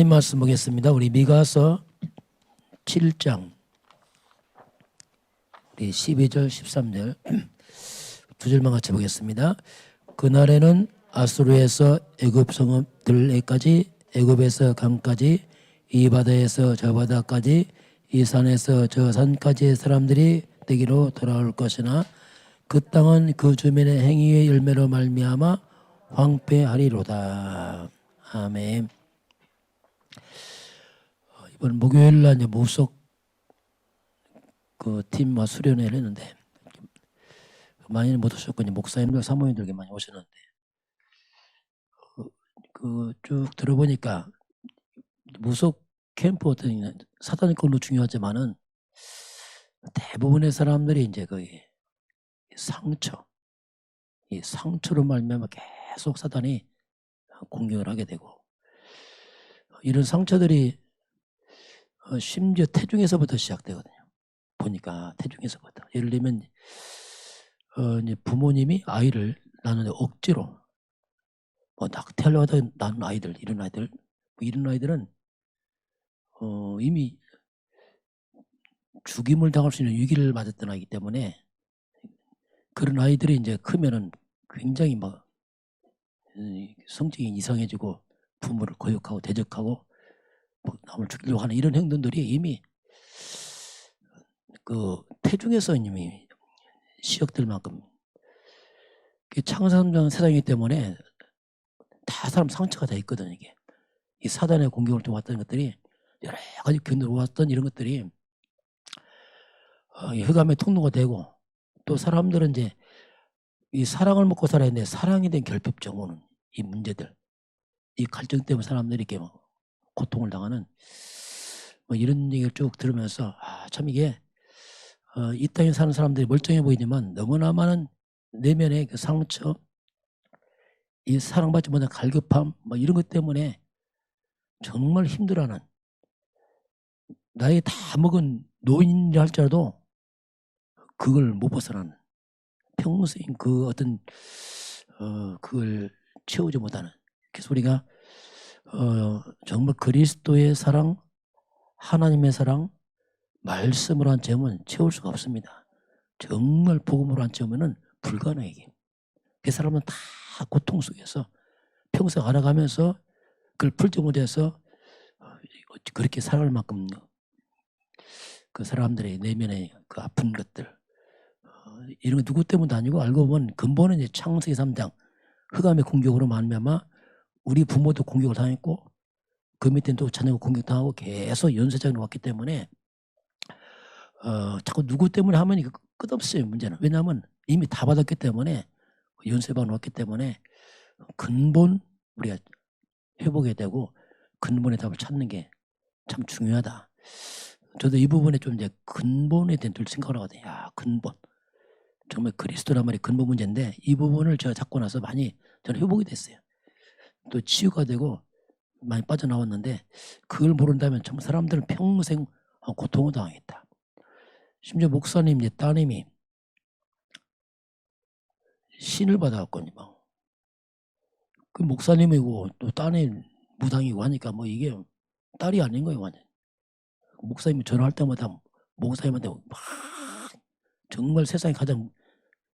하나님 말씀 보겠습니다. 우리 미가서 7장 우리 12절 13절 두 절만 같이 보겠습니다. 그날에는 아수르에서 애굽 성읍들에까지, 애굽에서 강까지, 이 바다에서 저 바다까지, 이 산에서 저 산까지의 사람들이 되기로 돌아올 것이나 그 땅은 그 주민의 행위의 열매로 말미암아 황폐하리로다. 아멘. 이번 목요일 날 이제 무속 그 팀 수련회를 했는데 많이는 못 오셨고 이제 목사님들 사모님들 많이 오셨는데 그 쭉 들어보니까 무속 캠프 어떤 사단의 걸로 중요하지만은 대부분의 사람들이 이제 거의 상처, 이 상처로 말미암아 계속 사단이 공격을 하게 되고 이런 상처들이 심지어 태중에서부터 시작되거든요. 보니까 태중에서부터 예를 들면 이제 부모님이 아이를 낳는데 억지로 낙태하려고 하다 낳는 아이들, 이런 아이들은 이미 죽임을 당할 수 있는 위기를 맞았던 아이기 때문에 그런 아이들이 이제 크면은 굉장히 막 성격이 이상해지고 부모를 거역하고 대적하고 남을 죽이려고 하는 이런 행동들이 이미 그 태중에서 이미 시작될 만큼 창조한 세상이기 때문에 다 사람 상처가 다 있거든요. 이게 이 사단의 공격을 통해 왔던 것들이 여러 가지 견디러 왔던 이런 것들이 흑암의 통로가 되고 또 사람들은 이제 이 사랑을 먹고 살아야 되는데 사랑에 대한 결핍증 오는 이 문제들, 이 갈등 때문에 사람들이 이렇게 막 고통을 당하는 이런 얘기를 쭉 들으면서 참 이게 이 땅에 사는 사람들이 멀쩡해 보이지만 너무나 많은 내면의 그 상처, 이 사랑받지 못한 갈급함 이런 것 때문에 정말 힘들어하는 나이 다 먹은 노인이라 할지라도 그걸 못 벗어나는 평생 그 어떤 그걸 채우지 못하는 그래서 우리가 정말 그리스도의 사랑, 하나님의 사랑, 말씀으로 한 체험은 채울 수가 없습니다. 정말 복음으로 한 체험은 불가능해. 그 사람은 다 고통 속에서 평생 알아가면서 그걸 풀지 못해서 그렇게 살아갈 만큼 그 사람들의 내면의 그 아픈 것들 이런 거 누구 때문도 아니고 알고 보면 근본은 이제 창세기 3장 흑암의 공격으로 말미암아 우리 부모도 공격을 당했고 그 밑에는 또 자녀가 공격당하고 계속 연쇄적으로 왔기 때문에 자꾸 누구 때문에 하면 이거 끝없어요. 문제는. 왜냐하면 이미 다 받았기 때문에 연쇄받아 왔기 때문에 근본 우리가 회복해야 되고 근본의 답을 찾는 게 참 중요하다. 저도 이 부분에 좀 이제 근본에 대한 생각을 하거든요. 근본. 정말 그리스도란 말이 근본 문제인데 이 부분을 제가 잡고 나서 많이 저는 회복이 됐어요. 또 치유가 되고 많이 빠져나왔는데 그걸 모른다면 정말 사람들은 평생 고통을 당하겠다. 심지어 목사님 이제 따님이 신을 받아왔거든요. 그 목사님이고 또 따님 무당이고 하니까 이게 딸이 아닌 거예요. 완전. 목사님이 전화할 때마다 목사님한테 막 정말 세상에 가장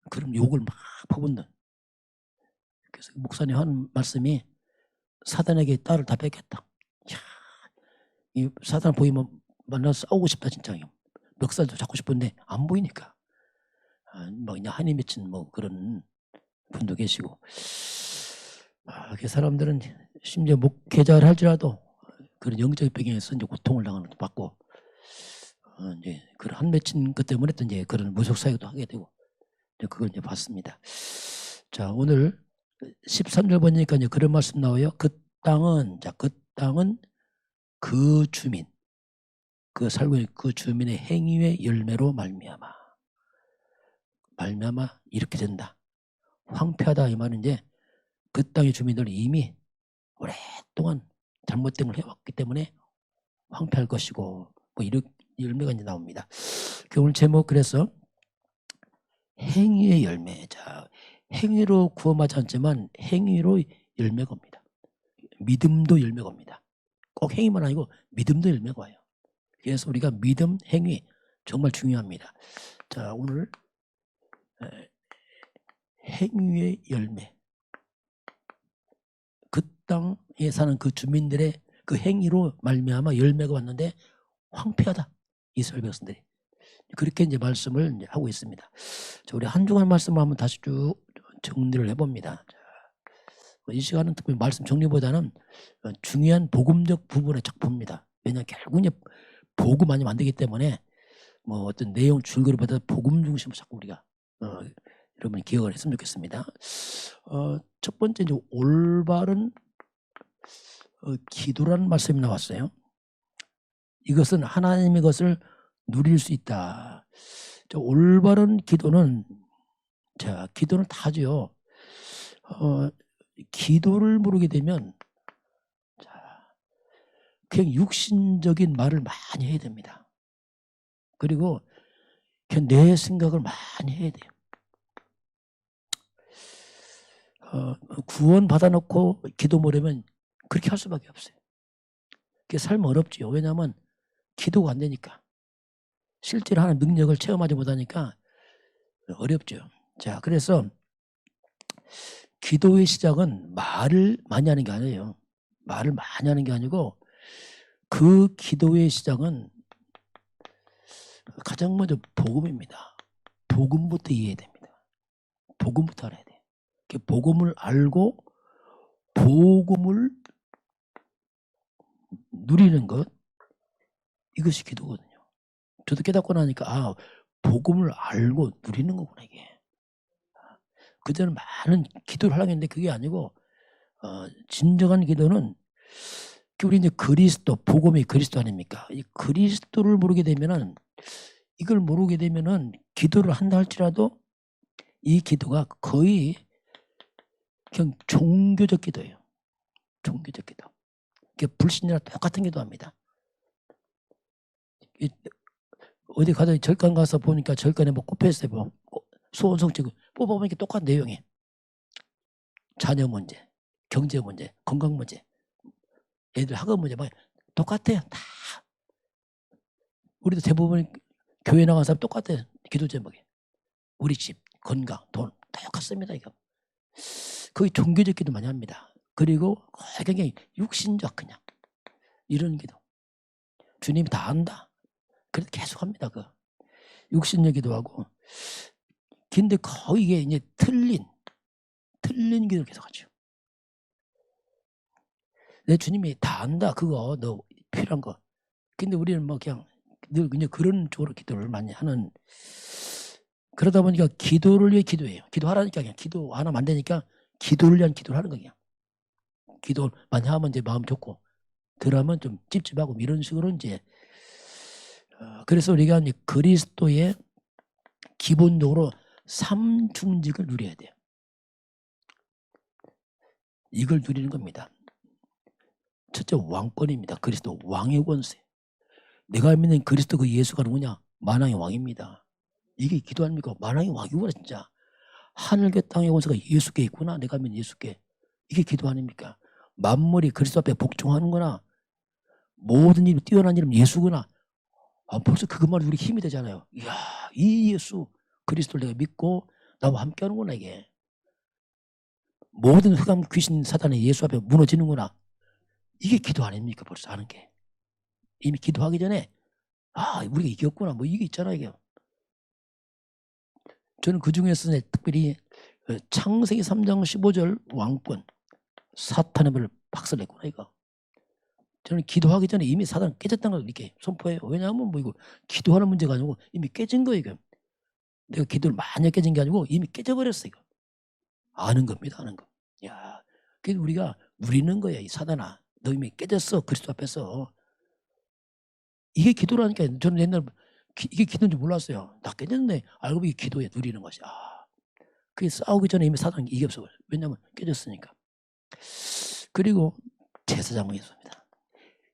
그런 욕을 막 퍼붓는. 그래서 목사님 하는 말씀이 사단에게 딸을 다 뺏겼다. 이 사단 보이면 만나서 싸우고 싶다 진짜. 멱살도 잡고 싶은데 안 보이니까. 그냥 한이 맺힌 그런 분도 계시고. 그 사람들은 심지어 목회자를 할지라도 그런 영적 배경에서 이제 고통을 당하는 것도 받고 이제 그런 한 맺힌 것 때문에 또 이제 그런 무속 사역도 하게 되고 그걸 이제 봤습니다. 자, 오늘 13절 보니까 이제 그런 말씀 나와요. 그 땅은 그 주민, 그 살고 있는 그 주민의 행위의 열매로 말미암아 이렇게 된다. 황폐하다 이 말은 이제 그 땅의 주민들은 이미 오랫동안 잘못된 걸 해왔기 때문에 황폐할 것이고 이런 열매가 이제 나옵니다. 오늘 제목 그래서 행위의 열매. 자, 행위로 구원받지 않지만 행위로 열매가 옵니다. 믿음도 열매가 옵니다. 꼭 행위만 아니고 믿음도 열매가 와요. 그래서 우리가 믿음, 행위 정말 중요합니다. 자, 오늘 행위의 열매. 그 땅에 사는 그 주민들의 그 행위로 말미암아 열매가 왔는데 황폐하다. 이스라엘 백성들이. 그렇게 이제 말씀을 이제 하고 있습니다. 자, 우리 한 주간 말씀을 한번 다시 쭉 정리를 해봅니다. 자, 이 시간은 특별히 말씀 정리보다는 중요한 복음적 부분의 작품입니다. 왜냐하면 결국 이제 복음 아니면 안 되기 때문에 뭐 어떤 내용 줄거리보다 복음 중심으로 자꾸 우리가 여러분이 기억을 했으면 좋겠습니다. 첫 번째 이제 올바른 기도라는 말씀이 나왔어요. 이것은 하나님의 것을 누릴 수 있다. 올바른 기도는, 자, 기도는 다죠. 기도를 모르게 되면, 자, 그냥 육신적인 말을 많이 해야 됩니다. 그리고 그냥 내 생각을 많이 해야 돼요. 구원 받아놓고 기도 모르면 그렇게 할 수밖에 없어요. 그게 삶 어렵지요. 왜냐하면 기도가 안 되니까. 실제로 하는 능력을 체험하지 못하니까 어렵죠. 자, 그래서 기도의 시작은 말을 많이 하는 게 아니에요. 말을 많이 하는 게 아니고 그 기도의 시작은 가장 먼저 복음입니다. 복음부터 이해해야 됩니다. 복음부터 알아야 돼요. 복음을 알고 복음을 누리는 것, 이것이 기도거든요. 저도 깨닫고 나니까 복음을 알고 누리는 거구나 이게. 그전에 많은 기도를 하려고 했는데 그게 아니고 진정한 기도는 우리 이제 그리스도, 복음이 그리스도 아닙니까? 이 그리스도를 모르게 되면은, 이걸 모르게 되면은 기도를 한다 할지라도 이 기도가 거의 그냥 종교적 기도예요. 종교적 기도. 불신이랑 똑같은 기도합니다. 어디 가서 절간 가서 보니까 절간에 뭐 꼽혀있어요. 뭐 소원성취 뽑아보니까 똑같은 내용이. 자녀 문제, 경제 문제, 건강 문제, 애들 학업 문제 막 똑같아요. 다. 우리도 대부분 교회 나간 사람 똑같아요. 기도 제목이. 우리 집, 건강, 돈 똑같습니다. 이거. 거의 종교적 기도 많이 합니다. 그리고 굉장히 육신적 그냥 이런 기도. 주님이 다 안다. 그래도 계속 합니다. 그 육신적 기도하고. 근데 거의 이게 이제 틀린 기도를 계속 하죠. 내 주님이 다 안다. 그거 너 필요한 거. 근데 우리는 뭐 그냥 늘 그냥 그런 쪽으로 기도를 많이 하는. 그러다 보니까 기도를 위해 기도해요. 기도하라니까 그냥 기도 하나만 안 되니까 기도를 위한 기도를 하는 거예요. 기도를 많이 하면 이제 마음 좋고 덜하면 좀 찝찝하고 이런 식으로 이제. 그래서 우리가 이제 그리스도의 기본적으로 삼중직을 누려야 돼요. 이걸 누리는 겁니다. 첫째 왕권입니다. 그리스도 왕의 권세. 내가 믿는 그리스도 그 예수가 누구냐? 만왕의 왕입니다. 이게 기도 아닙니까? 만왕의 왕이구나 진짜. 하늘과 땅의 권세가 예수께 있구나. 내가 믿는 예수께. 이게 기도 아닙니까? 만물이 그리스도 앞에 복종하는구나. 모든 일 뛰어난 이름 예수구나. 벌써 그것만 우리 힘이 되잖아요. 이야, 이 예수 그리스도를 내가 믿고 나와 함께 하는구나 이게. 모든 흑암 귀신 사단의 예수 앞에 무너지는구나. 이게 기도 아닙니까? 벌써 하는 게. 이미 기도하기 전에 우리가 이겼구나. 뭐 이게 있잖아 이게. 저는 그중에서 특별히 창세기 3장 15절 왕권 사탄의 벌을 박살냈구나 이거. 저는 기도하기 전에 이미 사단은 깨졌다는 걸 이렇게 선포해요. 왜냐하면 뭐 이거 기도하는 문제가 아니고 이미 깨진 거예요 이거. 내가 기도를 많이 깨진 게 아니고 이미 깨져버렸어 이거. 아는 겁니다. 아는 거. 야, 그래서 우리가 누리는 거야 이 사단아. 너 이미 깨졌어 그리스도 앞에서. 이게 기도라니까. 저는 옛날 이게 기도인 줄 몰랐어요. 나 깨졌네. 알고 보니 기도에 누리는 것이. 그게 싸우기 전에 이미 사단이 이겼어. 왜냐하면 깨졌으니까. 그리고 제사장이 있습니다.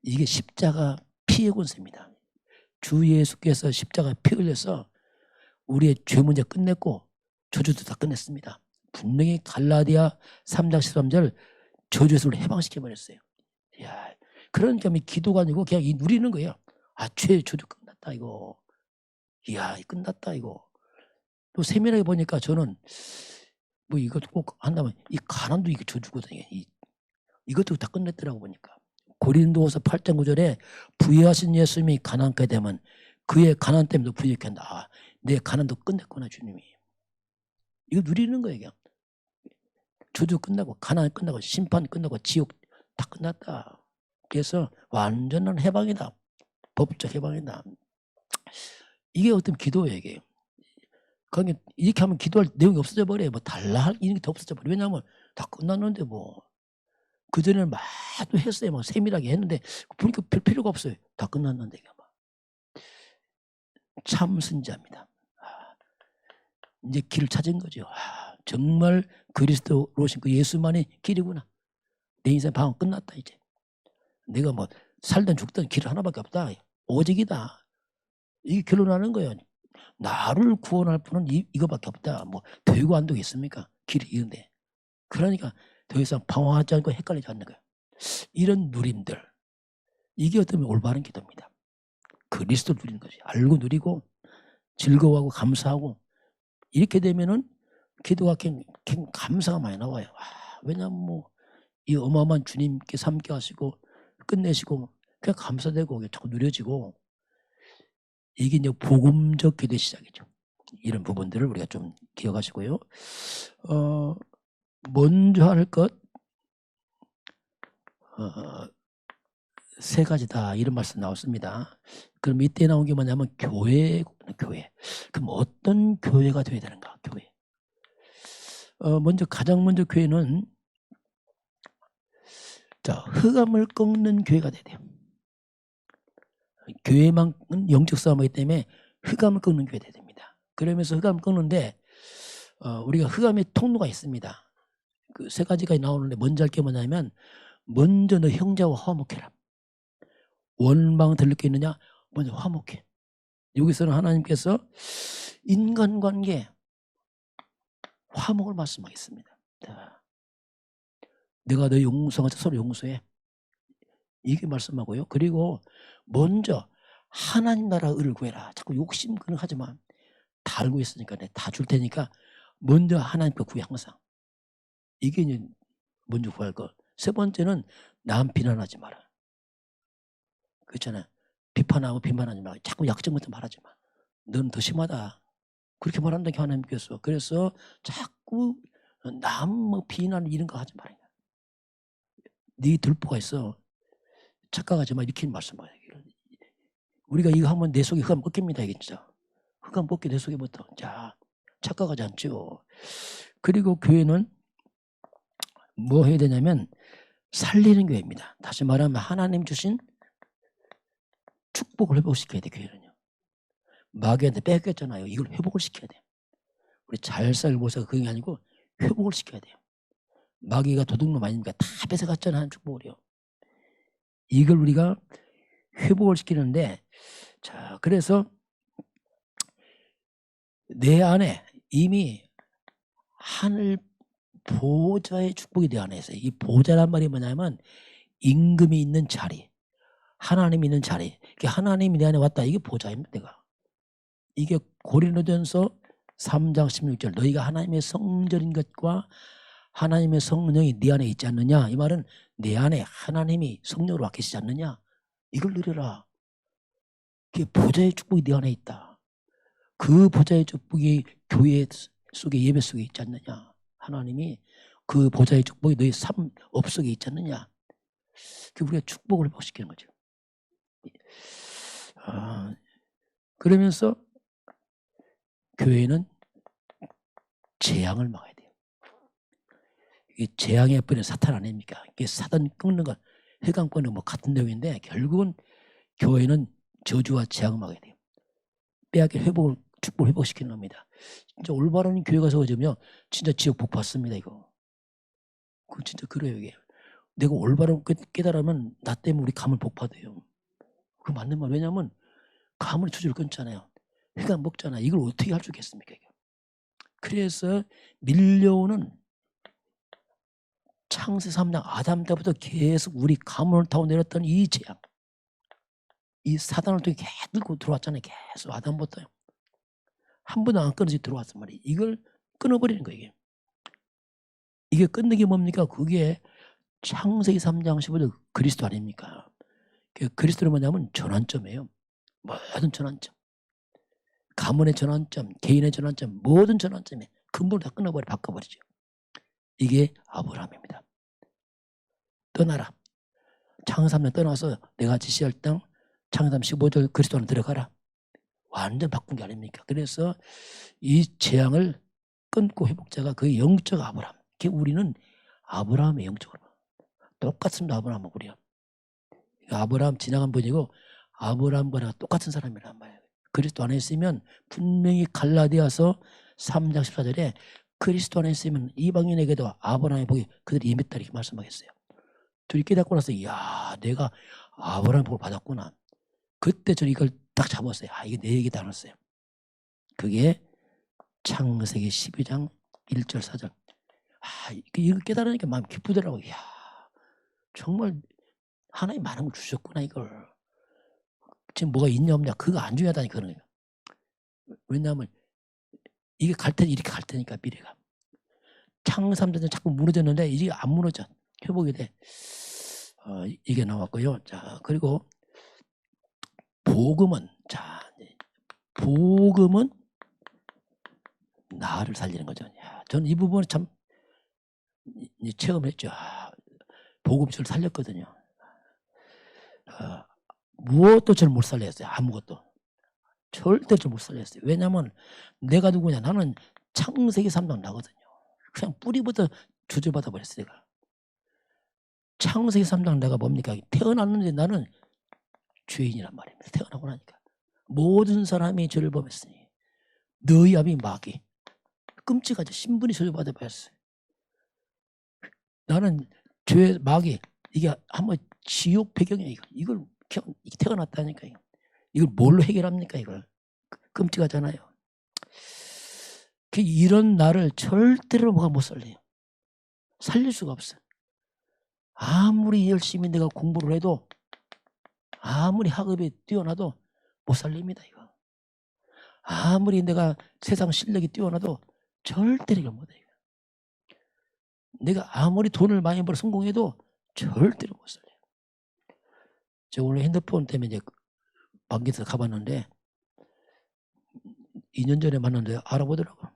이게 십자가 피의 권세입니다. 주 예수께서 십자가 피 흘려서 우리의 죄 문제 끝냈고 저주도 다 끝냈습니다. 분명히 갈라디아 3장 13절 저주에서 우리 해방시켜버렸어요. 이야, 그러니까 기도가 아니고 그냥 누리는 거예요. 아, 죄의 저주 끝났다 이거. 이야, 끝났다 이거. 또 세밀하게 보니까 저는 뭐 이것도 꼭 한다면 이 가난도 이게 저주거든요. 이것도 다 끝냈더라고 보니까. 고린도후서 8장 9절에 부유하신 예수님이 가난하게 되면 그의 가난 때문에 부유하게 한다. 아, 내 가난도 끝냈구나 주님이. 이거 누리는 거예요. 그냥. 저주 끝나고 가난 끝나고 심판 끝나고 지옥 다 끝났다. 그래서 완전한 해방이다. 법적 해방이다. 이게 어떤 기도예요. 이게. 그러니까 이렇게 하면 기도할 내용이 없어져 버려요. 뭐 달라 할 일이 더 없어져 버려요. 왜냐하면 다 끝났는데 뭐. 그전에는 막 또 했어요. 막 세밀하게 했는데 보니까 별 필요가 없어요. 다 끝났는데. 참 선지자입니다. 이제 길을 찾은 거죠. 정말 그리스도로 오신 그 예수만이 길이구나. 내 인생 방은 끝났다 이제. 내가 뭐 살든 죽든 길 하나밖에 없다. 오직이다. 이게 결론나는 거예요. 나를 구원할 분은 이거밖에 없다. 뭐 되고 안 되겠습니까? 길이 이런데. 그러니까 더 이상 방황하지 않고 헷갈리지 않는 거예요. 이런 누림들. 이게 어떤 올바른 기도입니다. 그리스도를 누리는 거지. 알고 누리고 즐거워하고 감사하고 이렇게 되면은 기도가 굉장히 감사가 많이 나와요. 왜냐하면 뭐 이 어마어마한 주님께 함께 하시고 끝내시고 그냥 감사되고 자꾸 누려지고 이게 이제 복음적 기도의 시작이죠. 이런 부분들을 우리가 좀 기억하시고요. 먼저 할 것 세 가지다 이런 말씀 나왔습니다. 그럼 이때 나온 게 뭐냐면 교회. 그럼 어떤 교회가 되어야 되는가? 교회. 가장 먼저 교회는 흑암을 꺾는 교회가 돼야 돼요. 교회만은 영적 싸움이기 때문에 흑암을 꺾는 교회가 돼야 됩니다. 그러면서 흑암을 꺾는데 우리가 흑암의 통로가 있습니다. 그 세 가지가 나오는데 먼저 할 게 뭐냐면 먼저 너 형제와 화목해라. 원망 들릴 게 있느냐? 먼저 화목해. 여기서는 하나님께서 인간관계 화목을 말씀하겠습니다. 내가 너 용서하자 서로 용서해. 이게 말씀하고요. 그리고 먼저 하나님 나라 의를 구해라. 자꾸 욕심 그런 거 하지 마. 다 알고 있으니까 내가 다 줄 테니까 먼저 하나님 거 구해 항상. 이게 이제 먼저 구할 것. 세 번째는 남 비난하지 마라. 그렇잖아요. 비판하고 비난하지 마. 자꾸 약점 같은 말하지 마. 넌 더 심하다. 그렇게 말한다고 하나님께서. 그래서 자꾸 남 뭐 비난 이런 거 하지 말아요. 네 들보가 있어. 착각하지 마. 이렇게 말씀하세요. 우리가 이거 하면 내 속에 흑암 꺾입니다. 이게 진짜. 흑암 꺾여 내 속에부터. 자, 착각하지 않죠. 그리고 교회는 뭐 해야 되냐면 살리는 교회입니다. 다시 말하면 하나님 주신 축복을 회복시켜야 돼. 교회는요. 마귀한테 뺏겼잖아요. 이걸 회복을 시켜야 돼. 우리 잘 살고 해서 그게 아니고 회복을 시켜야 돼요. 마귀가 도둑놈 아닙니까? 다 뺏어갔잖아요. 축복을요. 이걸 우리가 회복을 시키는데 자, 그래서 내 안에 이미 하늘 보좌의 축복이 내 안에 있어요. 이 보좌란 말이 뭐냐면 임금이 있는 자리, 하나님이 있는 자리. 하나님이 내 안에 왔다. 이게 보좌입니다. 내가. 이게 고린도전서 3장 16절 너희가 하나님의 성전인 것과 하나님의 성령이 네 안에 있지 않느냐. 이 말은 내 안에 하나님이 성령으로 와 계시지 않느냐. 이걸 누려라. 그게 보좌의 축복이 네 안에 있다. 그 보좌의 축복이 교회 속에 예배 속에 있지 않느냐. 하나님이 그 보좌의 축복이 너희 삶 업 속에 있지 않느냐. 그 우리가 축복을 회복시키는 거죠. 그러면서 교회는 재앙을 막아야 돼요. 이게 재앙의 뿌리는 사탄 아닙니까? 이게 사단 꺾는 건 흑암 꺾는 뭐 같은 내용인데 결국은 교회는 저주와 재앙을 막아야 돼요. 빼앗긴 축복을 회복시키는 겁니다. 진짜 올바른 교회가 세워지면 진짜 지옥 복 받습니다. 이거. 그건 진짜 그래요. 이게. 내가 올바른 깨달으면 나 때문에 우리 가문 복 받아요. 그거 맞는 말. 왜냐하면 가문의 주주를 끊잖아요. 흑암 먹잖아. 이걸 어떻게 할 수 있겠습니까? 그래서 밀려오는 창세기 3장 아담 때부터 계속 우리 가문을 타고 내렸던 이 재앙, 이 사단을 통해 계속 들고 들어왔잖아요. 계속 아담부터 한 번도 안 끊어지게 들어왔단 말이에요. 이걸 끊어버리는 거예요. 이게 끊는 게 뭡니까? 그게 창세기 3장 15절 그리스도 아닙니까? 그리스도는 뭐냐면 전환점이에요. 모든 전환점. 가문의 전환점, 개인의 전환점, 모든 전환점에 근본을 다 끊어버려 바꿔버리죠. 이게 아브라함입니다. 떠나라. 창세기 3장 떠나서 내가 지시할 땅 창세기 15절 그리스도 안에 들어가라. 완전 바꾼 게 아닙니까? 그래서 이 재앙을 끊고 회복자가 그 영적 아브라함. 우리는 아브라함의 영적으로 똑같습니다. 아브라함하고 우리야. 아브라함 지나간 분이고 아브라함과 내가 똑같은 사람이란 말이에요. 그리스도 안에 있으면 분명히 갈라디아서 3장 14절에 그리스도 안에 있으면 이방인에게도 아브라함의 복이 그들이 임했다 이렇게 말씀하겠어요. 둘이 깨닫고 나서 이야 내가 아브라함의 복을 받았구나. 그때 저는 이걸 딱 잡았어요. 아 이게 내 얘기다 알았어요. 그게 창세기 12장 1절 4절. 아 이거 깨달으니까 마음이 기쁘더라고요. 이야 정말 하나님 많은 걸 주셨구나 이걸. 지금 뭐가 있냐 없냐 그거 안 중요하다니까 그런 거예요. 왜냐하면 이게 갈 테니 이렇게 갈 테니까 미래가. 창세기 3장은 자꾸 무너졌는데 이게 안 무너져. 회복이 돼. 이게 나왔고요. 자 그리고 복음은 복음은 나를 살리는 거죠. 야, 저는 이 부분을 참 체험했죠. 복음 저를 살렸거든요. 무엇도 저를 못 살렸어요. 아무것도. 절대 저를 못 살렸어요. 왜냐하면 내가 누구냐. 나는 창세기 3장 나거든요. 그냥 뿌리부터 주저받아 버렸어요. 내가. 창세기 3장 내가 뭡니까? 태어났는데 나는 죄인이란 말입니다. 태어나고 나니까. 모든 사람이 죄를 범했으니 너희 아비 마귀. 끔찍하죠. 신분이 저주받아 버렸어요. 나는 죄 마귀. 이게 한번 지옥 배경이에요. 이걸 태어났다니까. 이걸 뭘로 해결합니까? 이걸. 끔찍하잖아요. 이런 나를 절대로 뭐가 못 살려요. 살릴 수가 없어요. 아무리 열심히 내가 공부를 해도 아무리 학업이 뛰어나도 못 살립니다. 이거. 아무리 내가 세상 실력이 뛰어나도 절대로 이걸 못해요. 내가 아무리 돈을 많이 벌어 성공해도 절대로 못 살려요. 제가 오늘 핸드폰 때문에 이제 ban기에서 가봤는데 2년 전에 만났는데 알아보더라고.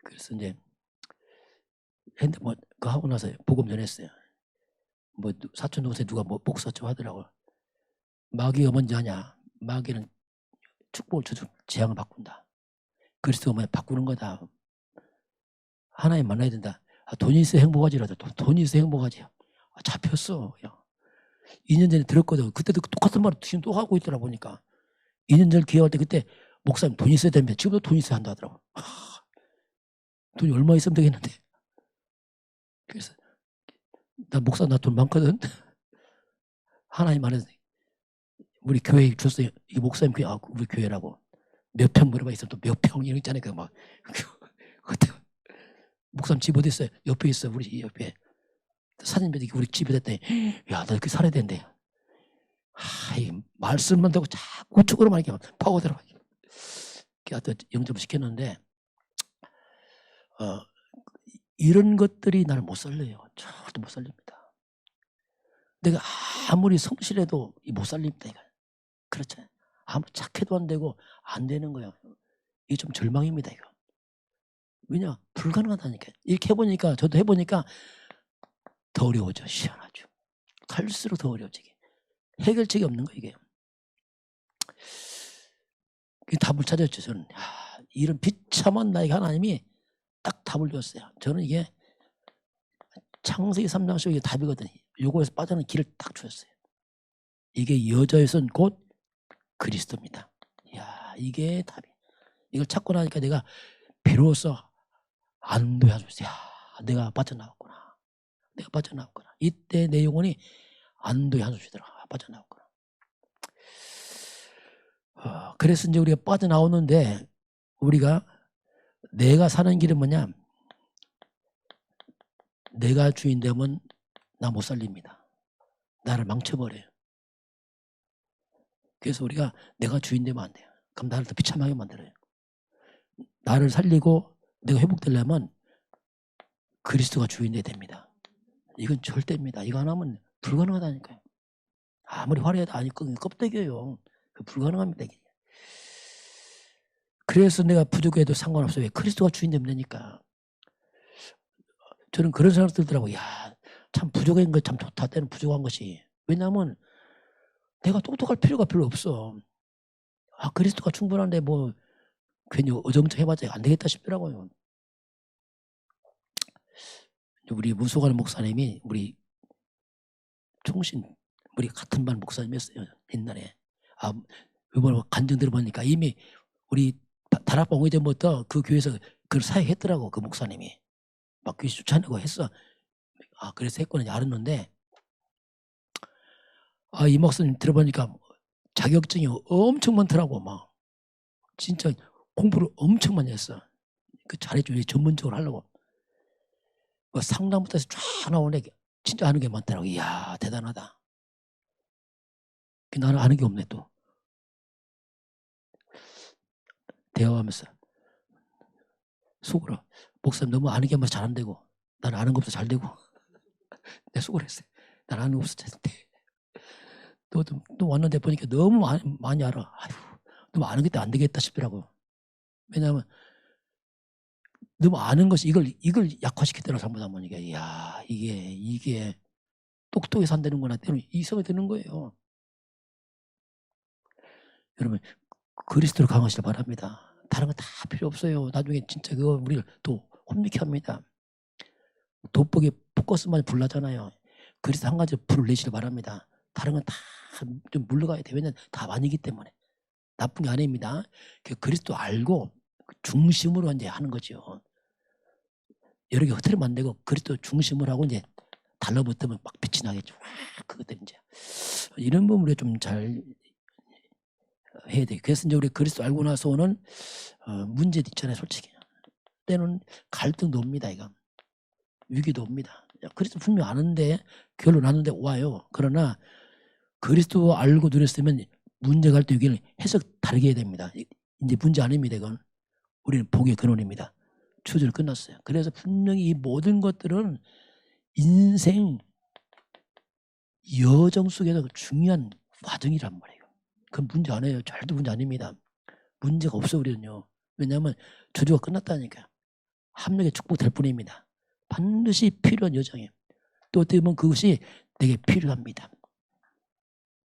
그래서 이제 핸드폰 그거 하고 나서 복음 전했어요. 뭐 사촌 동생 누가 뭐 목사 좀 하더라고. 마귀가 뭔지 아냐? 마귀는 축복을 줘서 재앙을 바꾼다. 그리스도가 뭐냐? 바꾸는 거다. 하나님 만나야 된다. 돈이 있어 행복하지라도 돈이 있어 행복하지. 잡혔어. 야. 2년 전에 들었거든. 그때도 똑같은 말을 지금 또 하고 있더라 보니까. 2년 전 기회할 때 그때 목사님 돈 있어야 됩니다. 지금도 돈 있어야 한다 하더라고. 돈이 얼마 있으면 되겠는데. 그래서 나 목사 나 돈 많거든. 하나님 안에서 우리 교회 줬어요. 이 목사님 교회 우리 교회라고 몇 평 물어봐 있어. 또 몇 평 이런 있잖아요. 그 막 그때 목사님 집 어디 있어요? 옆에 있어. 우리 옆에 사진 몇 우리 집에 됐더니 야 너 이렇게 살아야 된대. 이 말씀만 되고 자꾸 우측으로만 이렇게 파고들어. 하여튼 영접을 시켰는데 이런 것들이 나를 못 살려요. 절대 못 살립니다. 내가 아무리 성실해도 못 살립니다. 이거. 그렇죠. 아무 착해도 안 되고 안 되는 거예요. 이게 좀 절망입니다. 이거. 왜냐? 불가능하다니까. 이렇게 해보니까 저도 해보니까 더 어려워져. 시원하죠. 갈수록 더 어려워지게. 해결책이 없는 거예요. 이게. 답을 찾았죠. 저는. 이런 비참한 나에게 하나님이 딱 답을 줬어요. 저는 이게 창세기 3장 15게 답이거든요. 요거에서 빠져나가는 길을 딱 주셨어요. 이게 여자에선 곧 그리스도입니다. 이야, 이게 답이. 이걸 찾고 나니까 내가 비로소 안도해 줬어요. 내가 빠져나왔구나. 내가 빠져나왔구나. 이때 내 영혼이 안도해 주시더라. 빠져나왔구나. 그래서 이제 우리가 빠져나오는데 우리가 내가 사는 길은 뭐냐? 내가 주인 되면 나 못 살립니다. 나를 망쳐버려요. 그래서 우리가 내가 주인 되면 안 돼요. 그럼 나를 더 비참하게 만들어요. 나를 살리고 내가 회복되려면 그리스도가 주인 돼야 됩니다. 이건 절대입니다. 이거 하나면 불가능하다니까요. 아무리 화려해도 아니고 껍데기예요. 불가능합니다. 이게. 그래서 내가 부족해도 상관없어요. 왜? 그리스도가 주인 되면 되니까. 저는 그런 생각 들더라고요. 야, 참 부족한 것 참 좋다. 때는 부족한 것이. 왜냐하면 내가 똑똑할 필요가 별로 없어. 아, 그리스도가 충분한데 뭐 괜히 어정쩡 해봤자 안 되겠다 싶더라고요. 우리 문소관 목사님이 우리 총신 우리 같은 반 목사님이었어요. 옛날에. 아, 이번에 간증 들어보니까 이미 우리 다락방 오기 전부터 그 교회에서 그걸 사역했더라고. 그 목사님이. 막 교회 추천하고 했어. 아, 그래서 했구나 알았는데, 아, 이 목사님 들어보니까 자격증이 엄청 많더라고. 막 진짜 공부를 엄청 많이 했어. 그 잘해줘. 전문적으로 하려고. 뭐 상담부터 해서 쫙 나오네. 진짜 아는 게 많더라고. 이야, 대단하다. 나는 아는 게 없네 또. 대화하면서 속으로 목사님 너무 아는 게 많아서 잘 안 되고 나는 아는 것부터 잘 되고 내가 속으로 했어요. 나는 아는 것부터 잘 돼. 또 왔는데 보니까 너무 많이 알아. 아휴, 너무 아는 게 안 되겠다 싶더라고. 왜냐하면 너무 아는 것이 이걸 약화시켰더라고. 잘못하면 이게 이야 이게 똑똑해서 안 되는구나. 때문에 이 생각이 드는 거예요. 여러분 그리스도로 강하시길 바랍니다. 다른 거 다 필요 없어요. 나중에 진짜 그거 우리를 또 혼미케 합니다. 돋보기 포커스만 불나잖아요. 그래서 한 가지 불을 내시길 바랍니다. 다른 건 다 좀 물러가야 돼. 왜냐면 다 아니기 때문에. 나쁜 게 아닙니다. 그리스도 알고 중심으로 이제 하는 거죠. 여러 개 흐트리면 안 되고 그리스도 중심으로 하고 이제 달라붙으면 막 빛이 나겠죠. 그것들 이제 이런 부분 우리가 좀 잘 해야 돼. 그래서 이제 우리 그리스도 알고 나서 오는 문제도 있잖아요. 솔직히 때는 갈등도 옵니다. 이거 위기도 옵니다. 그리스도 분명 아는데 결론 아는데 와요. 그러나 그리스도 알고 누렸으면 문제 갈등 위기를 해석 다르게 해야 됩니다. 이제 문제 아닙니다. 이건 우리는 복의 근원입니다. 추절 끝났어요. 그래서 분명히 이 모든 것들은 인생 여정 속에서 중요한 과정이란 말이에요. 그건 문제 아니에요. 절대 문제 아닙니다. 문제가 없어 우리는요. 왜냐하면 주주가 끝났다니까요. 합력의 축복될 뿐입니다. 반드시 필요한 여정이에요. 또 어떻게 보면 그것이 내게 필요합니다.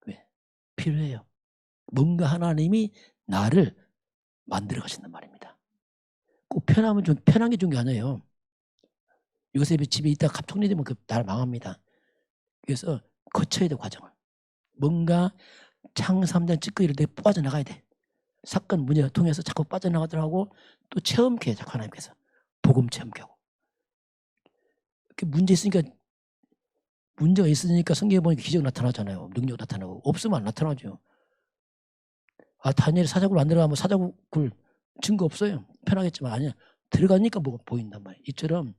왜? 필요해요. 뭔가 하나님이 나를 만들어 가신단 말입니다. 꼭 편한 게 좋은 게 아니에요. 요셉이 집에 있다가 갑자기 되면 그 나라 망합니다. 그래서 거쳐야 돼 과정을. 뭔가 창세 3장 찌꺼기를 내 빠져나가야 돼. 사건 문제를 통해서 자꾸 빠져나가더라고. 또 체험케 해 자꾸 하나님께서. 복음 체험케 하고. 문제가 있으니까 성경에 보니까 기적 나타나잖아요. 능력 나타나고. 없으면 안 나타나죠. 아, 다니엘이 사자굴 안 들어가면 사자굴 증거 없어요. 편하겠지만 아니야. 들어가니까 뭐가 보인단 말이에요. 이처럼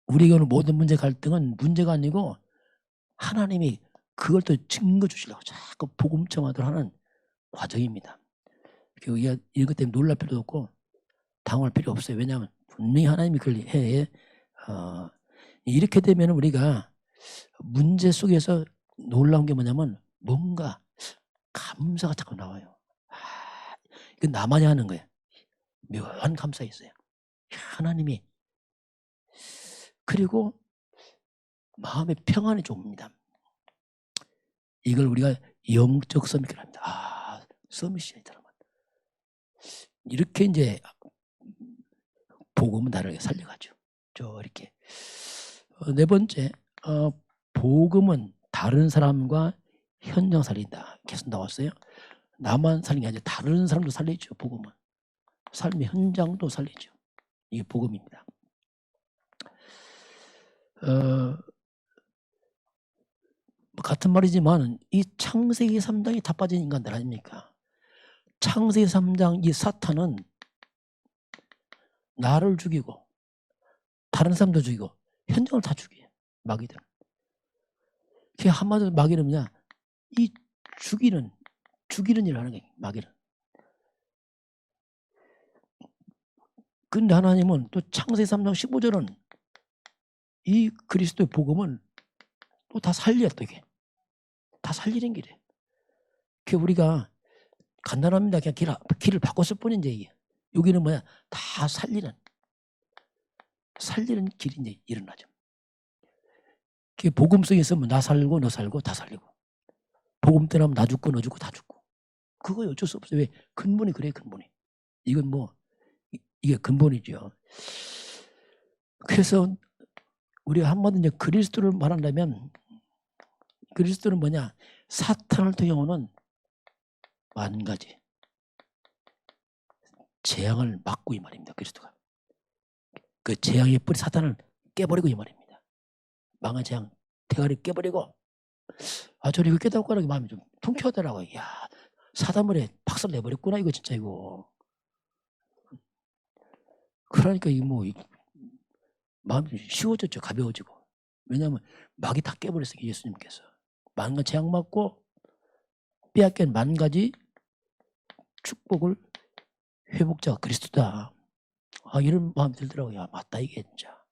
우리에게 오는 모든 문제 갈등은 문제가 아니고 하나님이 그걸 또 증거 주시려고 자꾸 복음 체험하도록 하는 과정입니다. 이것 때문에 놀랄 필요도 없고 당할 필요 없어요. 왜냐하면 분명히 하나님이 그걸 해. 이렇게 되면 우리가 문제 속에서 놀라운 게 뭐냐면 뭔가 감사가 자꾸 나와요. 이건 나만이 하는 거예요. 묘한 감사가 있어요. 하나님이. 그리고 마음의 평안이 좀 옵니다. 이걸 우리가 영적 서밋이라고 합니다. 아, 서밋이야. 이렇게 이제 복음은 나를 살려가죠. 이렇게. 네 번째, 복음은 다른 사람과 현장 살린다. 계속 나왔어요. 나만 살리는 게 아니라 다른 사람도 살리죠. 복음은. 삶의 현장도 살리죠. 이게 복음입니다. 같은 말이지만 이 창세기 3장이 다 빠진 인간들 아닙니까? 창세기 3장 이 사탄은 나를 죽이고 다른 사람도 죽이고 현장을 다 죽여요. 마귀들. 그게 한마디로 마귀는 뭐냐? 이 죽이는 일을 하는 거예요. 마귀는. 근데 하나님은 또 창세기 3장 15절은 이 그리스도의 복음은 또 다 살려, 또 이게. 다 살리는 길이에요. 그 우리가 간단합니다. 그냥 길을 바꿨을 뿐인데 이게. 여기는 뭐야? 다 살리는 길이 이제 일어나죠. 그 복음 속에 있으면 나 살고 너 살고 다 살리고. 복음 떠나면 나 죽고 너 죽고 다 죽고. 그거 어쩔 수 없어요. 왜? 근본이 그래요, 근본이. 이건 뭐 이게 근본이죠. 그래서 우리가 한마디로 이제 그리스도를 말한다면 그리스도는 뭐냐? 사탄을 통해 오는 만 가지 재앙을 막고 이 말입니다. 그리스도가. 그 재앙의 뿌리 사탄을 깨버리고 이 말입니다. 망한 재앙 대가리 깨버리고 저는 이거 깨닫고 하는 게 마음이 좀 통쾌하더라고요. 야, 사단물에 박살 내버렸구나 이거 진짜 이거. 그러니까 이 뭐 마음이 쉬워졌죠. 가벼워지고. 왜냐하면 막이 다 깨버렸어요. 예수님께서. 만 가지 재앙 맞고 빼앗긴 만 가지 축복을 회복자가 그리스도다. 이런 마음이 들더라고요. 야, 맞다 이게 진짜.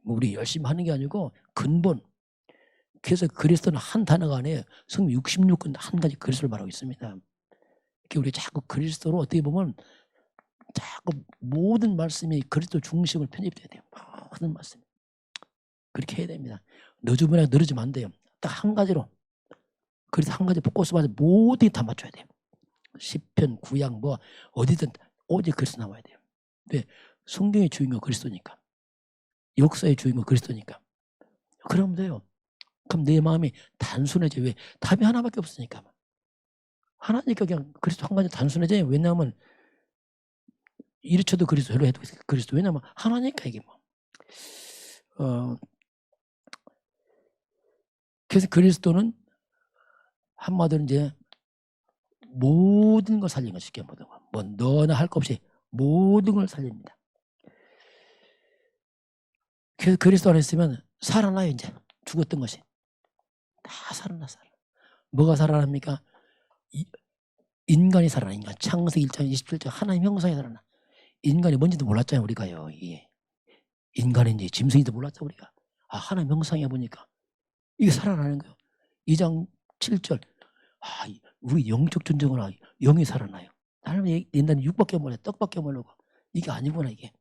우리 열심히 하는 게 아니고 근본. 그래서 그리스도는 한 단어가 아니에요. 성경 66권 한 가지 그리스도를 말하고 있습니다. 우리 자꾸 그리스도로 어떻게 보면 자꾸 모든 말씀이 그리스도 중심을 편입돼야 돼요. 모든 말씀. 그렇게 해야 됩니다. 너주분하게 늘어지면 안 돼요. 딱 한 가지로. 그래서 한 가지 포커스 맞아 모든 다 맞춰야 돼요. 시편, 구약 뭐 어디든 오직 그리스도 나와야 돼요. 왜? 성경의 주인공 그리스도니까. 역사의 주인공 그리스도니까. 그러면 돼요. 그럼 내 마음이 단순해져. 왜? 답이 하나밖에 없으니까. 하나니까 그냥 그리스도 한 가지 단순해져요. 왜냐하면 이리 쳐도 그리스도, 저리 해도 그리스도. 왜냐하면 하나니까 이게 뭐. 그래서 그리스도는 한마디로 이제 모든 걸 살린 거 쉽게 모든 거. 뭐 너나 할 것 없이 모든 걸 살립니다. 그래서 그리스도 안에 있으면 살아나요. 이제 죽었던 것이 다 살아. 뭐가 살아납니까? 인간이 살아나. 인간. 창세기 1장 27절 하나님 형상이 살아나. 인간이 뭔지도 몰랐잖아요. 우리가요. 이게 인간인지 짐승인지도 몰랐죠. 우리가. 하나님 형상이야 보니까 이게 살아나는 거예요. 2장 7절 우리 영적 존재구나. 영이 살아나요. 나는 옛날에 육밖에 몰라 떡밖에 모르고 이게 아니구나 이게.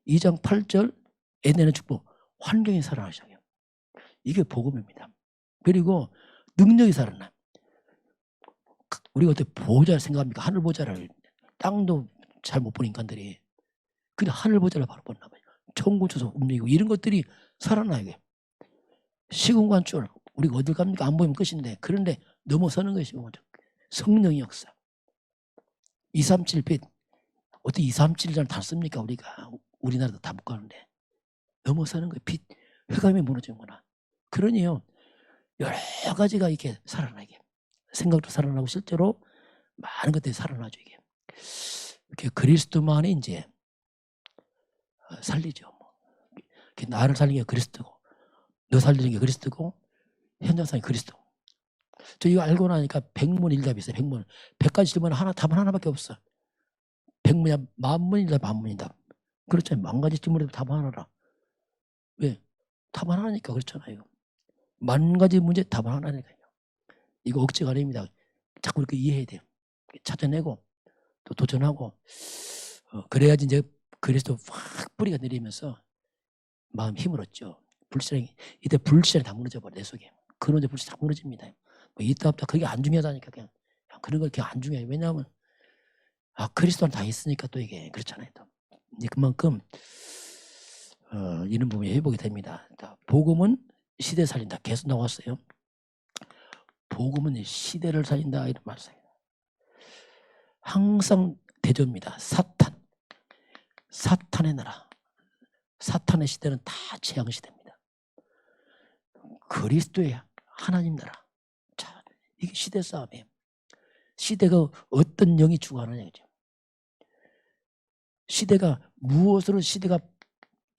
2장 8절 에덴의 축복 환경이 살아나기 시작해요. 이게 복음입니다. 그리고 능력이 살아나. 우리가 어떻게 보호자를 생각합니까? 하늘 보호자를. 땅도 잘 못 보는 인간들이. 근데 하늘 보호자를 바로 본나 봐요. 천국 주소 움직이고 이런 것들이 살아나요. 이게. 시공간줄 우리가 어딜 갑니까? 안 보이면 끝인데 그런데 넘어서는 것이 성령의 역사. 237빛 어떻게 237이라는 단어 씁니까? 우리나라도 다 못 가는데 넘어서는 거예요. 빛 흑암이 무너지는구나. 그러니요 여러 가지가 이렇게 살아나게 생각도 살아나고 실제로 많은 것들이 살아나죠. 이게 이렇게 그리스도만이 이제 살리죠. 나를 살리는 게 그리스도고 너 살리는 게 그리스도고 현장상이 그리스도. 저 이거 알고 나니까 백문일답이 있어요. 100가지 질문 답은 하나밖에 없어. 백문이야 만문일답 만문일답. 그렇잖아요. 만 가지 질문에도 답 하나라. 왜? 답 하나니까 그렇잖아요. 만 가지 문제 답 하나니까요. 이거 억지가 아닙니다. 자꾸 이렇게 이해해야 돼요. 찾아내고 또 도전하고 그래야지 이제 그리스도 확 뿌리가 내리면서 마음 힘을 얻죠. 불신앙이 이때 불신앙이 다 무너져 버려 내 속에. 그런 불신 다 무너집니다. 뭐 이따 없다 그게 안 중요하다니까 그냥 그런 걸 그냥 안 중요해. 왜냐하면 그리스도는 다 있으니까 또 이게 그렇잖아요. 또. 이제 그만큼 이런 부분이 회복이 됩니다. 복음은 시대 살린다. 계속 나왔어요. 복음은 시대를 살린다 이런 말씀입니다. 항상 대조입니다. 사탄의 나라. 사탄의 시대는 다 재앙 시대입니다. 그리스도의 하나님 나라. 자, 이게 시대 싸움이에요. 시대가 어떤 영이 주관하냐 이죠. 시대가 무엇으로 시대가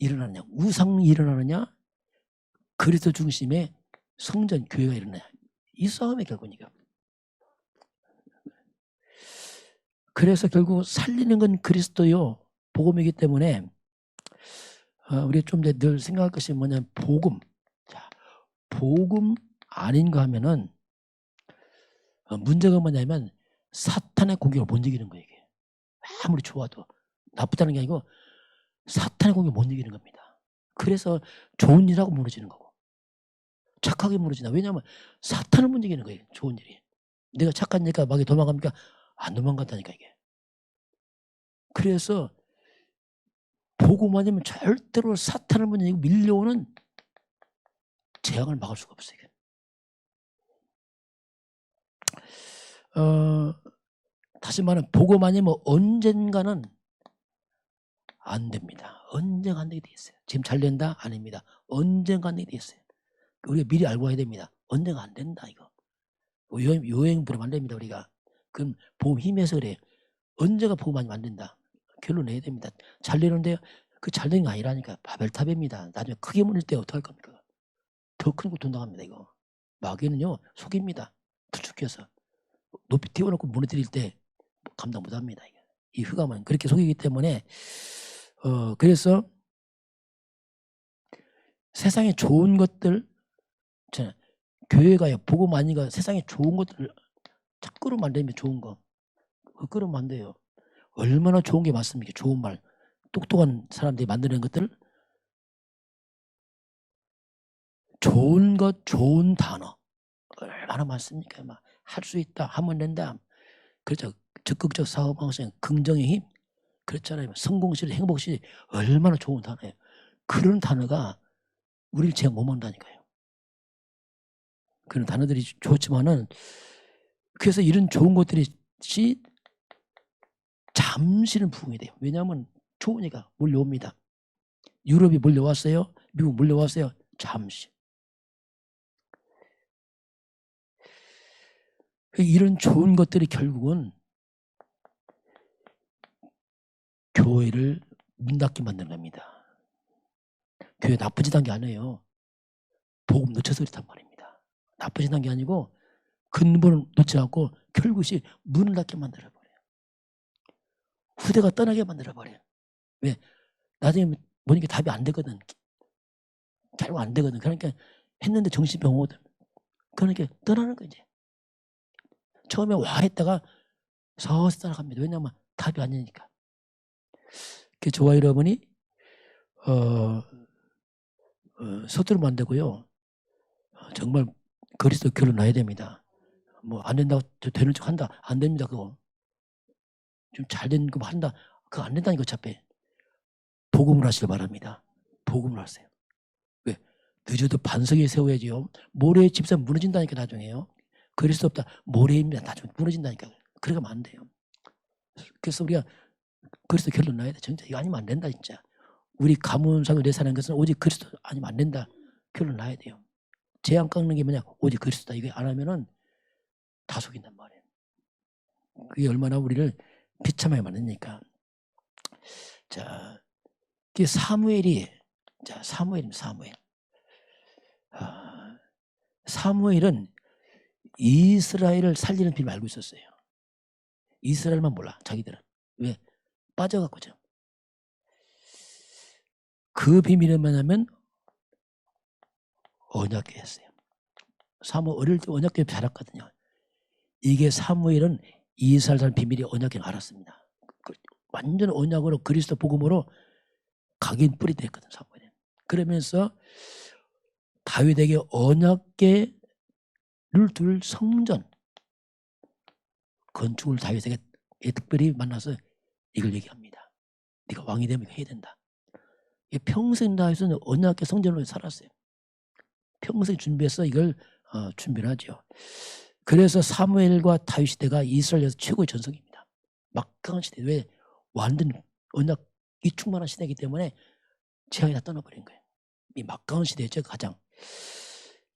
일어나느냐? 우상이 일어나느냐? 그리스도 중심의 성전 교회가 일어나냐? 이 싸움의 결과니까. 그래서 결국 살리는 건 그리스도요 복음이기 때문에 우리가 좀 늘 생각할 것이 뭐냐면 복음. 자, 복음 아닌가 하면은 문제가 뭐냐면 사탄의 공격을 못 이기는 거예요. 이게. 아무리 좋아도 나쁘다는 게 아니고 사탄의 공격을 못 이기는 겁니다. 그래서 좋은 일하고 무너지는 거고 착하게 무너진다. 왜냐하면 사탄을 못 이기는 거예요. 좋은 일이. 내가 착하니까 막이 도망갑니까? 안 도망간다니까 이게. 그래서 복음 아니면 절대로 사탄을 못 이기고 밀려오는 재앙을 막을 수가 없어요. 다시 말하면 복음 아니면 언젠가는 안 됩니다. 언젠가 안 되게 돼 있어요. 지금 잘 된다? 아닙니다. 언젠가 안 되게 돼 있어요. 우리가 미리 알고 와야 됩니다. 언젠가 안 된다 이거. 요행 부르면 안 됩니다. 우리가. 그럼 복음 힘에서 그래. 언제가 복음 아니면 안 된다. 결론 내야 됩니다. 잘 되는데 그 잘 되는 게 아니라니까. 바벨탑입니다. 나중에 크게 무너질 때 어떡할 겁니까? 더 큰 거 돈 나갑니다. 이거. 마귀는요 속입니다. 부축해서. 높이 띄워놓고 무너뜨릴 때 감당 못합니다. 이 흑암은 그렇게 속이기 때문에 그래서 세상에 좋은 것들 교회가요 복음 아니가 세상에 좋은 것들을 자꾸로 만들면 좋은 거 그거로 만들어요. 얼마나 좋은 게 많습니까? 좋은 말 똑똑한 사람들이 만드는 것들 좋은 것 좋은 단어 얼마나 많습니까? 막 할 수 있다 하면 된다. 그렇죠. 적극적 사업 방식 긍정의 힘 그렇잖아요. 성공실 행복실 얼마나 좋은 단어예요. 그런 단어가 우리를 제가 못 만다니까요. 그런 단어들이 좋지만은 그래서 이런 좋은 것들이 잠시는 부흥이 돼요. 왜냐하면 좋으니까 몰려옵니다. 유럽이 몰려왔어요. 미국 몰려왔어요. 잠시. 이런 좋은 것들이 결국은 교회를 문 닫게 만드는 겁니다. 교회 나쁘지단 게 아니에요. 복음 놓쳐서 그렇단 말입니다. 나쁘지단 게 아니고 근본을 놓지 않고 결국이 문을 닫게 만들어버려요. 후대가 떠나게 만들어버려요. 왜? 나중에 보니까 답이 안 되거든. 결국 안 되거든. 그러니까 했는데 정신병 오거든. 그러니까 떠나는 거지. 처음에 와 했다가 서서히 따라갑니다. 왜냐하면 답이 아니니까. 저와 여러분이 서투르면 안 되고요. 정말 그리스도 교를 놔야 됩니다. 뭐 안 된다고 되는 척 한다. 안 됩니다. 그거. 좀 잘 된 거 한다. 그거 안 된다니까 어차피. 복음을 하시길 바랍니다. 복음을 하세요. 왜? 늦어도 반석에 세워야지요. 모래의 집사 무너진다니까 나중에요. 그리스도 없다. 모래입니다. 나중에 무너진다니까. 그래 가면 안 돼요. 그래서 우리가 그리스도 결론 나야 돼. 진짜 이거 아니면 안 된다 진짜. 우리 가문상을 내 사는 것은 오직 그리스도 아니면 안 된다. 결론 나야 돼요. 재앙 깎는 게 뭐냐? 오직 그리스도다. 이거 안 하면은 다 속인단 말이에요. 그게 얼마나 우리를 비참하게 만드니까. 자, 그 사무엘이 사무엘입니다. 사무엘. 사무엘은 이스라엘을 살리는 비밀을 알고 있었어요. 이스라엘만 몰라. 자기들은. 왜? 빠져갖고죠. 그 비밀은 뭐냐면 언약궤였어요. 사무 어릴 때 언약궤 자랐거든요. 이게 사무엘은 이스라엘 사람 비밀이 언약궤를 알았습니다. 완전 언약으로 그리스도 복음으로 각인 뿌리됐거든 사무엘은. 그러면서 다윗에게 언약궤를 둘 성전 건축을 다윗에게 특별히 만나서 이걸 얘기합니다. 네가 왕이 되면 해야 된다. 평생 다윗은 언약궤 성전으로 살았어요. 평생 준비해서 이걸 준비를 하죠. 그래서 사무엘과 다윗 시대가 이스라엘에서 최고의 전성입니다. 막강한 시대. 왜? 완전 언약이 충만한 시대이기 때문에 재앙이 다 떠나버린 거예요. 이 막강한 시대였죠. 가장.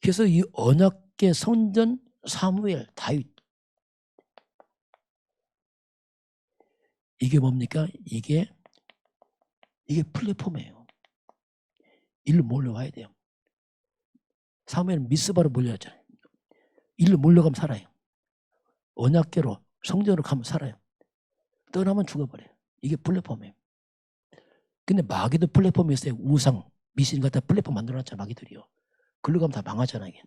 그래서 이 언약궤 성전 사무엘 다윗 이게 뭡니까? 이게 플랫폼이에요. 일로 몰려와야 돼요. 사무엘은 미스바로 몰려왔잖아요. 일로 몰려가면 살아요. 언약궤로 성전으로 가면 살아요. 떠나면 죽어버려요. 이게 플랫폼이에요. 근데 마귀도 플랫폼이 있어요. 우상, 미신 같은 플랫폼 만들어놨잖아, 마귀들이요. 글로 가면 다 망하잖아, 이게.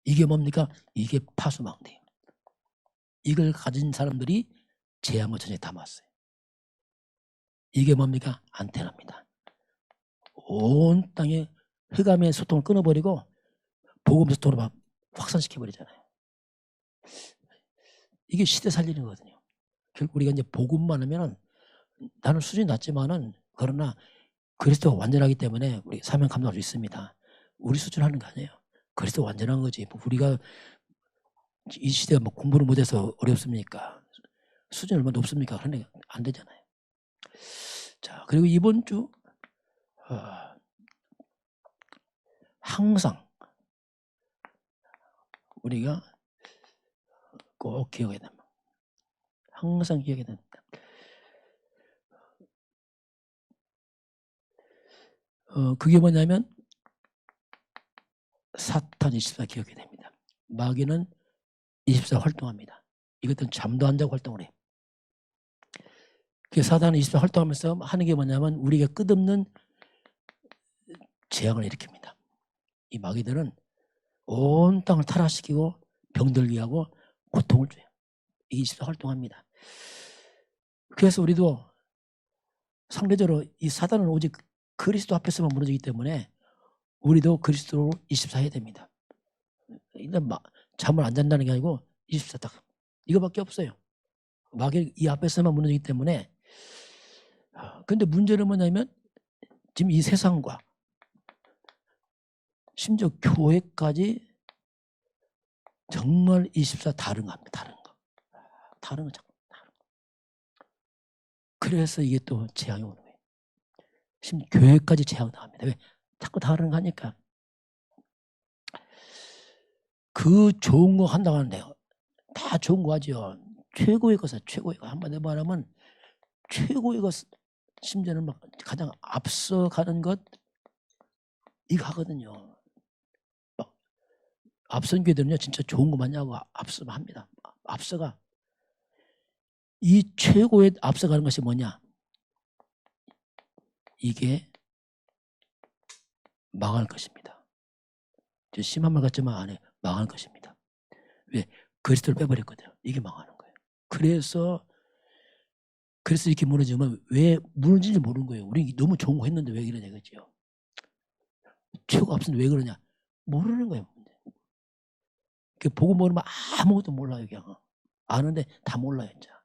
이게 뭡니까? 이게 파수망대예요. 이걸 가진 사람들이 재앙을 전에 담았어요. 이게 뭡니까? 안테나입니다. 온 땅에 흑암의 소통을 끊어버리고 복음 소통으로 막 확산시켜버리잖아요. 이게 시대 살리는 거거든요. 결국 우리가 이제 복음만 하면은 나는 수준이 낮지만은 그러나 그리스도가 완전하기 때문에 우리 사명 감당할 수 있습니다. 우리 수준 하는 거 아니에요. 그리스도 완전한 거지. 우리가 이 시대가 뭐 공부를 못해서 어렵습니까? 수준이 얼마나 높습니까? 그러니까 안 되잖아요. 자, 그리고 이번 주 항상 우리가 꼭 기억해야 됩니다. 항상 기억해야 됩니다. 그게 뭐냐면 사탄 24 기억해야 됩니다. 마귀는 24 활동합니다. 이것들은 잠도 안 자고 활동을 해요. 그 사탄은 24 활동하면서 하는 게 뭐냐면 우리가 끝없는 재앙을 일으킵니다. 이 마귀들은 온 땅을 타락시키고 병들게 하고 고통을 줘요. 이게 24 활동합니다. 그래서 우리도 상대적으로 이 사단은 오직 그리스도 앞에서만 무너지기 때문에 우리도 그리스도로 24 해야 됩니다. 일단 잠을 안 잔다는 게 아니고 24 딱 이거밖에 없어요. 마귀 이 앞에서만 무너지기 때문에. 근데 문제는 뭐냐면 지금 이 세상과 심지어 교회까지 정말 24 다른 거 합니다. 다른 거. 그래서 이게 또 재앙이 오는 거예요. 심지어 교회까지 재앙당합니다. 왜? 자꾸 다른 거 하니까. 그 좋은 거 한다고 하는데요. 다 좋은 거 하죠. 최고의 것은 최고의 것. 한마디로 말하면 최고의 것, 심지어는 막 가장 앞서가는 것 이거 하거든요. 막 앞선 교회들은요 진짜 좋은 것만 하고 앞서만 합니다. 앞서가. 이 최고의 앞서가는 것이 뭐냐? 이게 망할 것입니다. 심한 말 같지만 안 해. 망할 것입니다. 왜? 그리스도를 빼버렸거든요. 이게 망하는 거예요. 그래서 이렇게 무너지면 왜 무너진지 모르는 거예요. 우리 너무 좋은 거 했는데 왜 그러냐 이거죠. 최고 앞서는데 왜 그러냐? 모르는 거예요. 보고 모르면 아무것도 몰라요. 그냥. 아는데 다 몰라요. 진짜.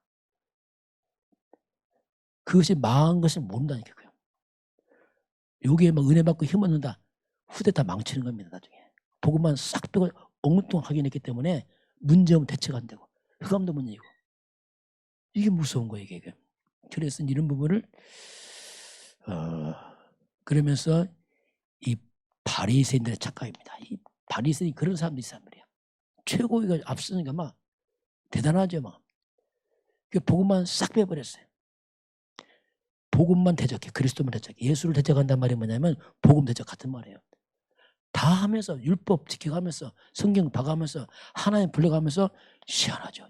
그것이 망한 것을 모른다니까요. 여기에 막 은혜 받고 힘 얻는다. 후대 다 망치는 겁니다. 나중에. 복음만 싹 빼고 엉뚱 확인했기 때문에 문제없는 대처가 안 되고 흑암도 못 이기고. 이게 무서운 거예요. 이게. 그래서 이런 부분을 그러면서 이 바리새인들의 착각입니다. 이 바리새인이 그런 사람도 있단 말이야. 최고위가 앞서니까 막 대단하죠. 막. 복음만 싹 빼버렸어요. 복음만 대적해. 그리스도만 대적해. 예수를 대적한단 말이 뭐냐면 복음 대적 같은 말이에요. 다 하면서 율법 지켜가면서 성경 봐가면서 하나님 불러가면서 시원하죠.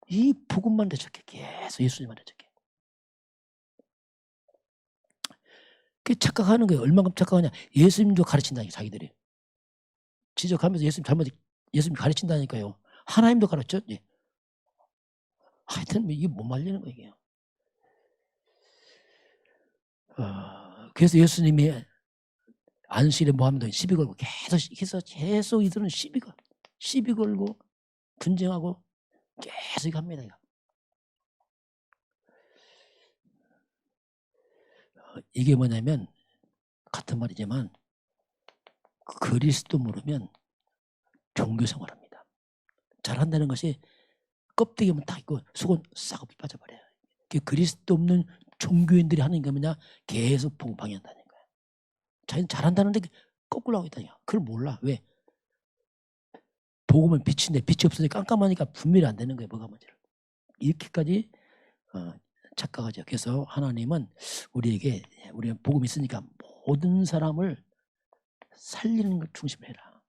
이 복음만 대적해. 계속 예수님만 대적해. 그 착각하는 거예요. 얼마큼 착각하냐. 예수님도 가르친다니까 자기들이. 지적하면서 예수님 가르친다니까요. 하나님도 가르쳤지. 하여튼 이게 못 말리는 거예요. 이게. 그래서 예수님이 안식일에 뭐 하면 시비 걸고 계속 이들은 시비 걸고 분쟁하고 계속 합니다. 이게 뭐냐면 같은 말이지만 그리스도 모르면 종교생활합니다. 잘한다는 것이 껍데기만 딱 있고 속은 싹 빠져버려요. 그리스도 없는 종교인들이 하는 게 뭐냐? 계속 복음 방해한다는 거야. 자기는 잘한다는데 거꾸로 하고 있다니까. 그걸 몰라. 왜? 복음은 빛인데 빛이 없으니까 깜깜하니까 분별이 안 되는 거예요. 뭐가 문제를. 이렇게까지 착각하죠. 그래서 하나님은 우리가 복음이 있으니까 모든 사람을 살리는 걸 중심으로 해라.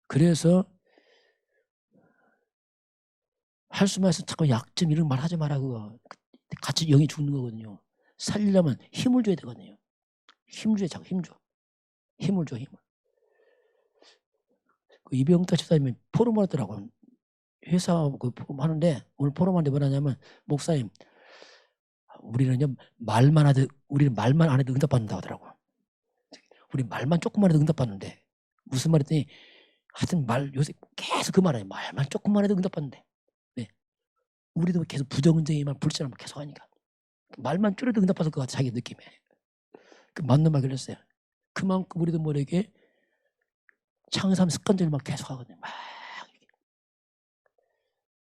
그래서 할 수만 해서 자꾸 약점 이런 말 하지 마라. 그거 같이 영이 죽는 거거든요. 살리려면 힘을 줘야 되거든요. 힘 줘야 자꾸 힘 줘. 힘을 줘, 힘을. 그 이병탁 집사님이 포럼을 하더라고요. 회사 그 포럼 하는데 오늘 포럼 하는데 뭐라냐면 목사님 우리는 말만 안 해도 응답받는다고 하더라고요. 우리 말만 조금만 해도 응답받는데 무슨 말이더니 하여튼 요새 계속 그 말이에요. 말만 조금만 해도 응답받는데. 네. 우리도 계속 부정적이만 불신하면 계속 하니까 말만 줄여도 응답받을 것 같아 자기 느낌에. 그 맞는 말 그랬어요. 그만큼 우리도 모르게 창의삼 습관들만 계속 하거든요. 막.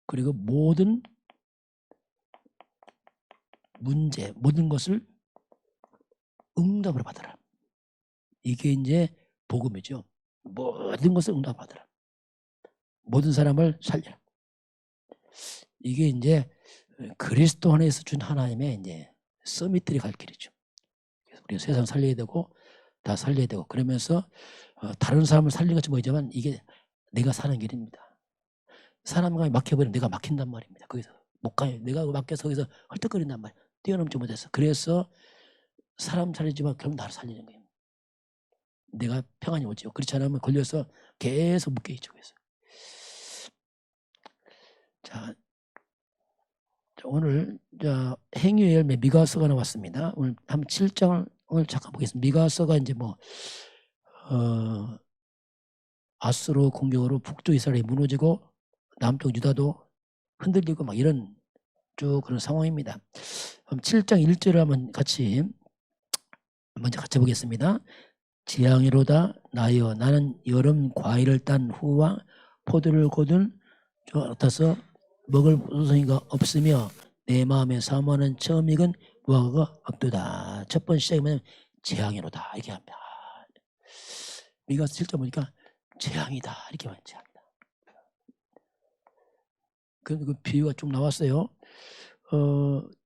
그리고 모든 문제, 모든 것을 응답으로 받아라. 이게 이제 복음이죠. 모든 것을 응답받아라. 모든 사람을 살려라. 이게 이제 그리스도 안에서 준 하나님의 이제 서밋들이 갈 길이죠. 그래서 우리가 세상 살려야 되고 다 살려야 되고 그러면서 다른 사람을 살리는 것이 뭐지만 이게 내가 사는 길입니다. 사람과 막혀버리면 내가 막힌단 말입니다. 거기서 못 가요. 내가 막혀서 거기서 헐떡거린단 말이에요. 뛰어넘지 못해서. 그래서 사람 살리지만 결국 나를 살리는 거예요. 내가 평안이 오죠. 그렇지 않으면 걸려서 계속 묶여있죠. 그래서. 자, 오늘 행위의 열매 미가서가 나왔습니다. 오늘 한 7장을 오늘 잠깐 보겠습니다. 미가서가 이제 아수르 공격으로 북쪽 이스라엘이 무너지고 남쪽 유다도 흔들리고 막 이런 쭉 그런 상황입니다. 그럼 7장 1절을 한번 먼저 같이 보겠습니다. 지향이로다 나여 나는 여름 과일을 딴 후와 포도를 거둔 같아서 먹을 소송이가 없으며 내 마음에 사모하는 처음 익은 무화과가 없도다. 첫 번째 시작이 뭐냐면 재앙이로다 이렇게 합니다. 미가서 7절 보니까 재앙이다 이렇게 말해요. 재앙이다. 그 비유가 좀 나왔어요.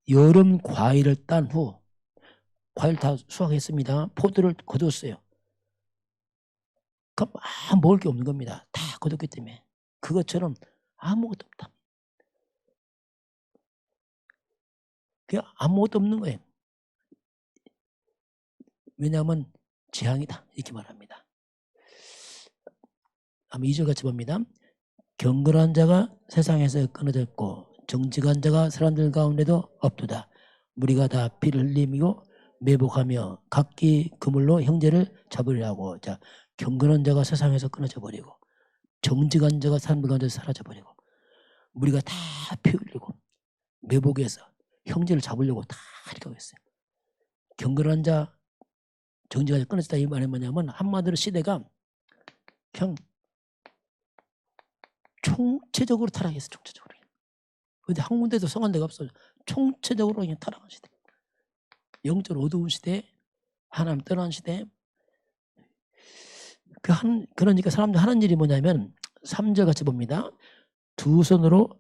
여름 과일을 딴 후 과일 다 수확했습니다. 포도를 거뒀어요. 그럼 먹을 게 없는 겁니다. 다 거뒀기 때문에. 그것처럼 아무것도 없다. 그냥 아무것도 없는 거예요. 왜냐하면 재앙이다 이렇게 말합니다. 한번 2절 같이 봅니다. 경건한 자가 세상에서 끊어졌고 정직한 자가 사람들 가운데도 없도다. 우리가 다 피를 흘리고 매복하며 각기 그물로 형제를 잡으려고. 자, 경건한 자가 세상에서 끊어져 버리고 정직한 자가 사람들 가운데 사라져 버리고 우리가 다 피 흘리고 매복해서 형제를 잡으려고 다 이렇게 하고 있어요. 경건한 자 정직한 자 끊어졌다 이 말이 뭐냐면 한마디로 시대가 그냥 총체적으로 타락했어. 총체적으로. 근데 한 군데도 성한 데가 없어요. 총체적으로 그냥 타락한 시대. 영적으로 어두운 시대, 하나님 떠난 시대. 그러니까 사람들 하는 일이 뭐냐면 3절 같이 봅니다. 3절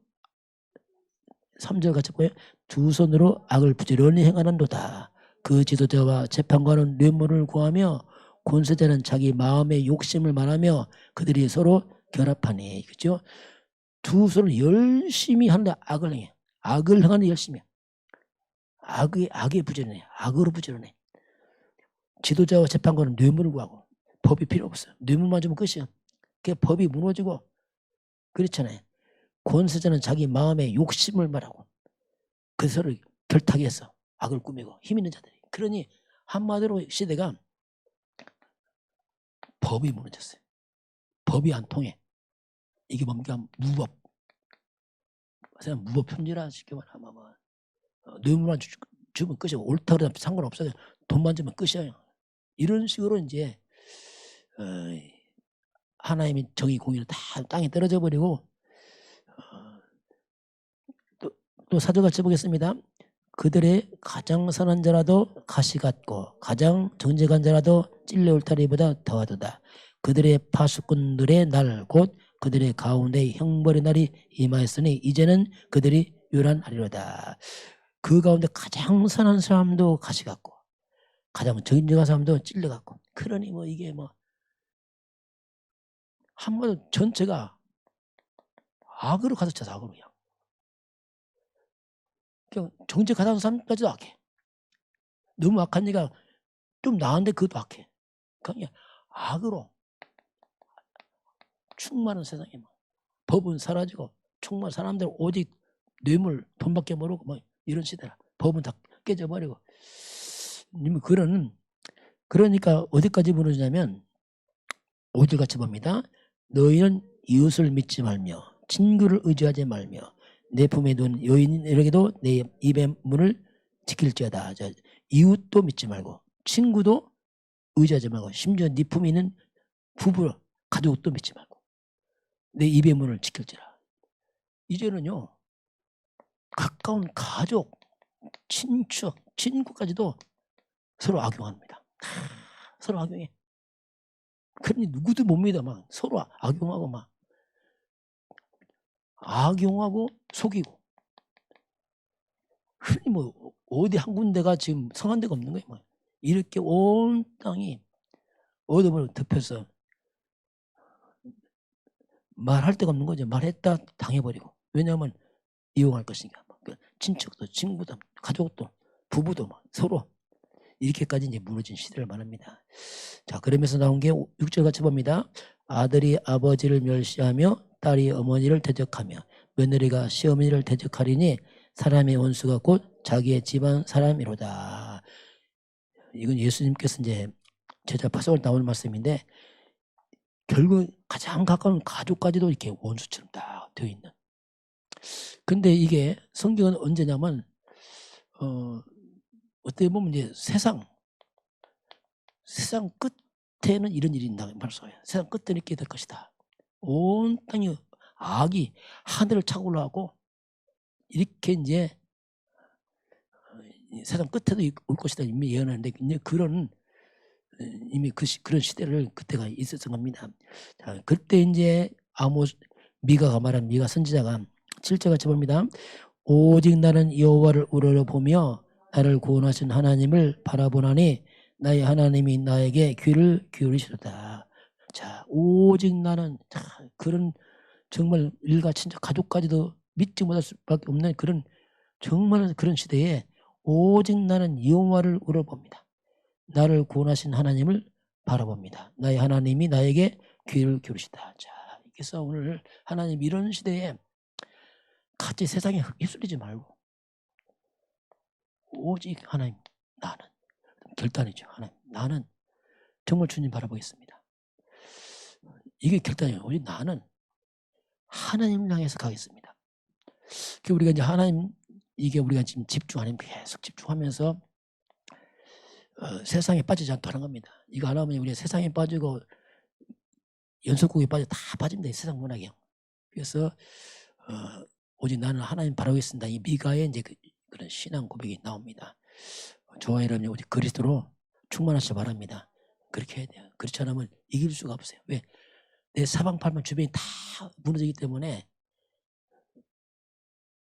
같이 보여요. 두 손으로 악을 부지런히 행하는도다. 그 지도자와 재판관은 뇌물을 구하며 권세자는 자기 마음의 욕심을 말하며 그들이 서로 결합하니. 그렇죠? 두 손을 열심히 하는데 악을 행해. 악을 행하는 열심히. 악에 부지런해. 악으로 부지런해. 지도자와 재판관은 뇌물을 구하고 법이 필요 없어요. 뇌물만 주면 끝이야. 그 법이 무너지고 그렇잖아요. 권세자는 자기 마음의 욕심을 말하고 그 서로 결탁해서 악을 꾸미고 힘 있는 자들이. 그러니 한마디로 시대가 법이 무너졌어요. 법이 안 통해. 이게 뭡니까? 무법. 무법 편지라 시키면 아마 뇌물만 주면 끝이고 옳다 그러면 상관없어요. 돈만 주면 끝이에요. 이런 식으로 이제 하나님의 정의 공의는 다 땅에 떨어져 버리고 또 사도같이 보겠습니다. 그들의 가장 선한 자라도 가시 같고 가장 정직한 자라도 찔레 울타리보다 더하도다. 그들의 파수꾼들의 날 곧 그들의 가운데 형벌의 날이 임하였으니 이제는 그들이 요란하리로다. 그 가운데 가장 선한 사람도 가시 같고 가장 정직한 사람도 찔려갖고. 그러니 뭐 이게 뭐 한마디로 전체가 악으로 가득 차서 악으로 그냥 정직하다는 사람까지도 악해. 너무 악한 얘가 좀 나은데 그것도 악해. 그냥 악으로 충만한 세상에 막 법은 사라지고 충만한 사람들 오직 뇌물 돈밖에 모르고 뭐 이런 시대라. 법은 다 깨져버리고. 그러니까 어디까지 무너지냐면 5절 같이 봅니다. 너희는 이웃을 믿지 말며 친구를 의지하지 말며 내 품에 둔 여인에게도 내 입의 문을 지킬지어다. 이웃도 믿지 말고 친구도 의지하지 말고 심지어 네 품에 있는 부부 가족도 믿지 말고 내 입의 문을 지킬지라. 이제는요 가까운 가족, 친척, 친구까지도 서로 악용합니다. 서로 악용해. 그러니 누구도 못 믿어. 막 서로 악용하고 막 악용하고 속이고. 흔히 뭐 어디 한 군데가 지금 성한 데가 없는 거예요. 막 이렇게 온 땅이 어둠으로 덮여서 말할 데가 없는 거죠. 말했다 당해버리고. 왜냐하면 이용할 것이니까. 친척도 친구도 가족도 부부도 막 서로 이렇게까지 이제 무너진 시대를 말합니다. 자, 그러면서 나온 게 6절 같이 봅니다. 아들이 아버지를 멸시하며 딸이 어머니를 대적하며 며느리가 시어머니를 대적하리니 사람의 원수가 곧 자기의 집안 사람이로다. 이건 예수님께서 이제 제자 파송을 나오는 말씀인데 결국 가장 가까운 가족까지도 이렇게 원수처럼 딱 되어 있는. 근데 이게 성경은 언제냐면 어떻게 보면 이제 세상 끝에는 이런 일이 있다고 말씀해요. 세상 끝에는 이렇게 될 것이다. 온 땅이 악이 하늘을 차고 올라가고 이렇게 이제 세상 끝에도 올 것이다 이미 예언하는데 이제 이미 그런 시대를 그때가 있었던 겁니다. 자, 그때 이제 미가가 말한 미가 선지자가 7절 같이 봅니다. 오직 나는 여호와를 우러러보며 나를 구원하신 하나님을 바라보나니 나의 하나님이 나에게 귀를 기울이시도다. 자, 오직 나는 그런 정말 일가 친척 가족까지도 믿지 못할 수밖에 없는 그런 정말 그런 시대에 오직 나는 여호와를 우러봅니다. 나를 구원하신 하나님을 바라봅니다. 나의 하나님이 나에게 귀를 기울이시다. 자, 그래서 오늘 하나님 이런 시대에 같이 세상에 휩쓸리지 말고 오직 하나님 나는 결단이죠. 하나님 나는 정말 주님 바라보겠습니다. 이게 결단이에요. 오직 나는 하나님을 향해서 가겠습니다. 우리가 이제 하나님 이게 우리가 지금 집중하는 계속 집중하면서 세상에 빠지지 않도록 하는 겁니다. 이거 안 하면 우리가 세상에 빠지고 연속곡에 빠져 다 빠집니다. 이 세상 문화에. 그래서 오직 나는 하나님 바라보겠습니다. 이 미가의 이제 그런 신앙 고백이 나옵니다. 저와 여러분이 오직 그리스도로 충만하시기 바랍니다. 그렇게 해야 돼요. 그렇지 않으면 이길 수가 없어요. 왜? 내 사방팔방 주변이 다 무너지기 때문에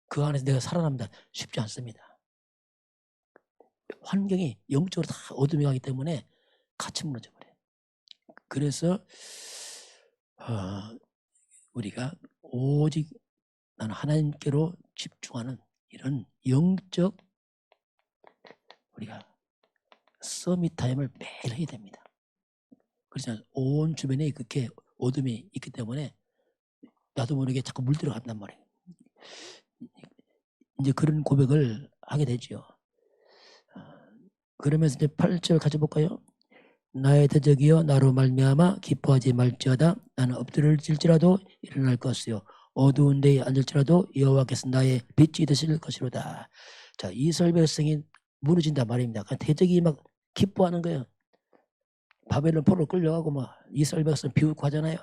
그 안에서 내가 살아남다 쉽지 않습니다. 환경이 영적으로 다 어둠이 가기 때문에 같이 무너져 버려요. 그래서 우리가 오직 나는 하나님께로 집중하는 이런 영적 우리가 서밋 타임을 매일 해야 됩니다. 그렇지 온 주변에 그렇게 어둠이 있기 때문에 나도 모르게 자꾸 물들어간단 말이에요. 이제 그런 고백을 하게 되죠. 그러면서 이제 8절 가져볼까요? 나의 대적이여 나로 말미암아 기뻐하지 말지어다. 나는 엎드릴지라도 일어날 것이요 어두운 데에 앉을지라도 여호와께서 나의 빛이 되실 것이로다. 자, 이스라엘 백성이 무너진단 말입니다. 대적이 막 기뻐하는 거예요. 바벨론 포로로 끌려가고 막 이스라엘 백성 비웃고 하잖아요.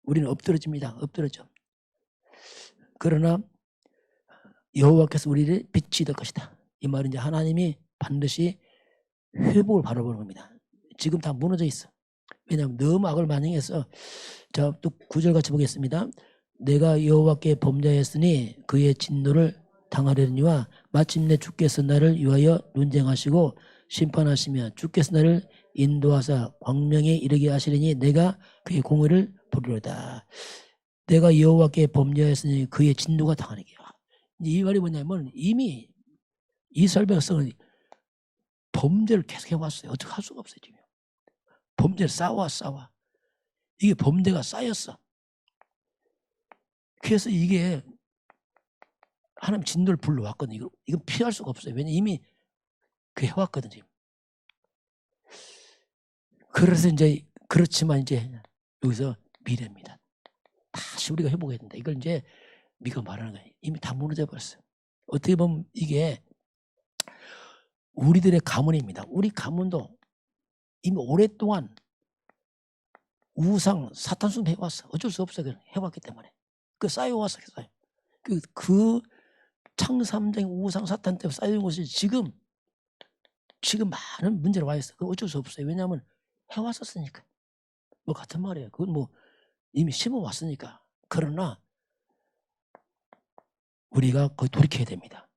우리는 엎드러집니다. 엎드러져. 그러나 여호와께서 우리를 빛이 될 것이다. 이 말은 이제 하나님이 반드시 회복을 바라보는 겁니다. 지금 다 무너져 있어. 왜냐하면 너무 악을 많이 해서. 자, 또 9절 같이 보겠습니다. 내가 여호와께 범죄했으니 그의 진노를 당하려니와 마침내 주께서 나를 위하여 논쟁하시고 심판하시며 주께서 나를 인도하사 광명에 이르게 하시리니 내가 그의 공의를 보리로다. 내가 여호와께 범죄하였으니 그의 진노가 당하니라. 이 말이 뭐냐면 이미 이스라엘 백성은 범죄를 계속 해왔어요. 어떻게 할 수가 없어요. 지금 범죄를 쌓아 이게 범죄가 쌓였어. 그래서 이게 하나님 진노를 불러왔거든요. 이건 피할 수가 없어요. 왜냐면 이미 그 해왔거든요. 지금. 그래서 이제 그렇지만 이제 여기서 미래입니다. 다시 우리가 회복해야 된다. 이걸 이제 미가 말하는 거예요. 이미 다 무너져 버렸어요. 어떻게 보면 이게 우리들의 가문입니다. 우리 가문도 이미 오랫동안 우상 사탄 숭배 해왔어. 어쩔 수 없어요. 해왔기 때문에. 그 쌓여왔어. 그 창삼적인 우상 사탄 때문에 쌓여온 것이 지금 많은 문제로 와 있어. 그 어쩔 수 없어요. 왜냐하면 해왔었으니까. 뭐 같은 말이에요. 그건 뭐 이미 심어왔으니까. 그러나 우리가 거의 돌이켜야 됩니다.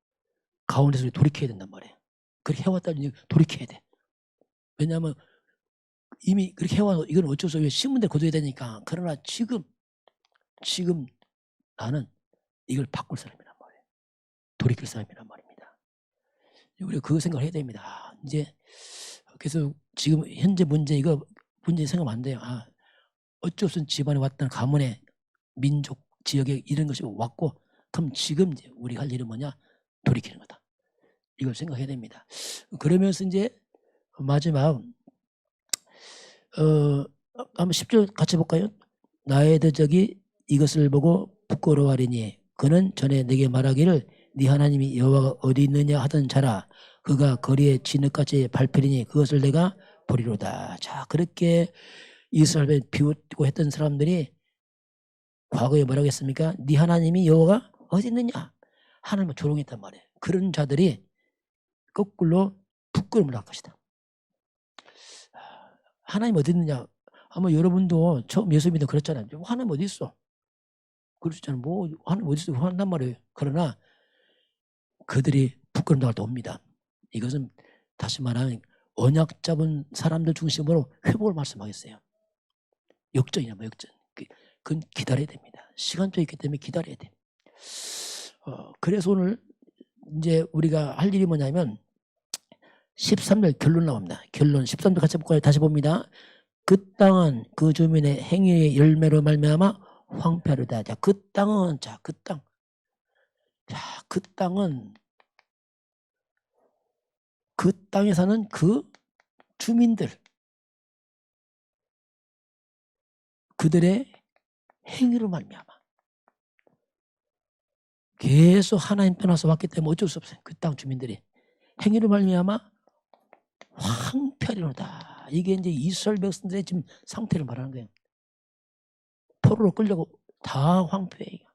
가운데서 돌이켜야 된단 말이에요. 그렇게 해왔다니 돌이켜야 돼. 왜냐하면 이미 그렇게 해와서 이건 어쩔 수 없어요. 심은 대로 거둬야 되니까. 그러나 지금 나는 이걸 바꿀 사람이란 말이에요. 돌이킬 사람이란 말입니다. 우리가 그 생각을 해야 됩니다. 이제 그래서 지금 현재 문제 생각하면 안 돼요. 어쩔 수 없이 집안에 왔던 가문의 민족 지역에 이런 것이 왔고 그럼 지금 이제 우리가 할 일은 뭐냐? 돌이키는 거다. 이걸 생각해야 됩니다. 그러면서 이제 마지막 한번 10절 같이 볼까요? 나의 대적이 이것을 보고 부끄러워하리니 그는 전에 내게 말하기를 네 하나님이 여호와가 어디 있느냐 하던 자라 그가 거리에 진흙같이 밟히리니 그것을 내가 보리로다. 자, 그렇게 이스라엘을 비웃고 했던 사람들이 과거에 뭐라고 했습니까? 네 하나님이 여호와가 어디 있느냐? 하나님을 조롱했단 말이에요. 그런 자들이 거꾸로 부끄러움을 할 것이다. 하나님 어디 있느냐? 아마 여러분도 처음 예수 믿는 그랬잖아요. 하나님 어디 있어? 그러셨잖아요. 뭐 하나님 어디 있어? 한단 말이에요. 그러나 그들이 부끄러움 당할 때 옵니다. 이것은 다시 말하면 언약 잡은 사람들 중심으로 회복을 말씀하겠어요. 역전이냐 뭐 역전. 그건 기다려야 됩니다. 시간도 있기 때문에 기다려야 돼. 그래서 오늘 이제 우리가 할 일이 뭐냐면 13절 결론 나옵니다. 결론 13절 같이 볼까요? 다시 봅니다. 그 땅은 그 주민의 행위의 열매로 말미암아 황폐하리다. 자, 그 땅은 그 땅은 그 땅에 사는 그 주민들 그들의 행위로 말미암아 계속 하나님 떠나서 왔기 때문에 어쩔 수 없어요. 그 땅 주민들이 행위로 말미암아 황폐하리로다. 이게 이제 이스라엘 백성들의 지금 상태를 말하는 거예요. 포로로 끌려고 다 황폐해요.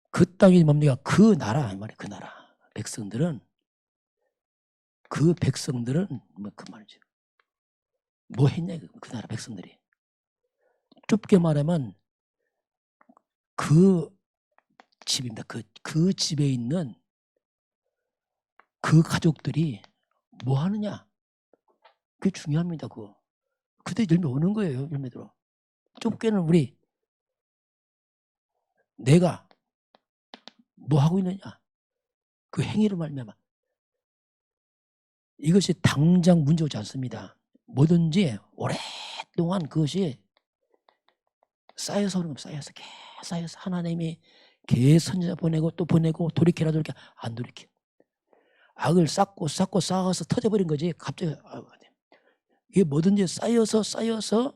그 땅이 뭡니까? 그 나라 이 말이에요. 그 나라 백성들은 뭐 그 말이죠. 뭐 했냐 그 나라 백성들이. 좁게 말하면 그 집입니다. 그 집에 있는 그 가족들이 뭐 하느냐? 그게 중요합니다. 그때 열매 오는 거예요. 열매들어. 좁게는 내가 뭐 하고 있느냐? 그 행위로 말미암아. 이것이 당장 문제 오지 않습니다. 뭐든지 오랫동안 그것이 쌓여서 오는 겁니다. 쌓여서 하나님이 계속 선지자 보내고 또 보내고 돌이키라 안 돌이켜. 악을 쌓고 쌓아서 터져버린 거지. 갑자기 이게 뭐든지 쌓여서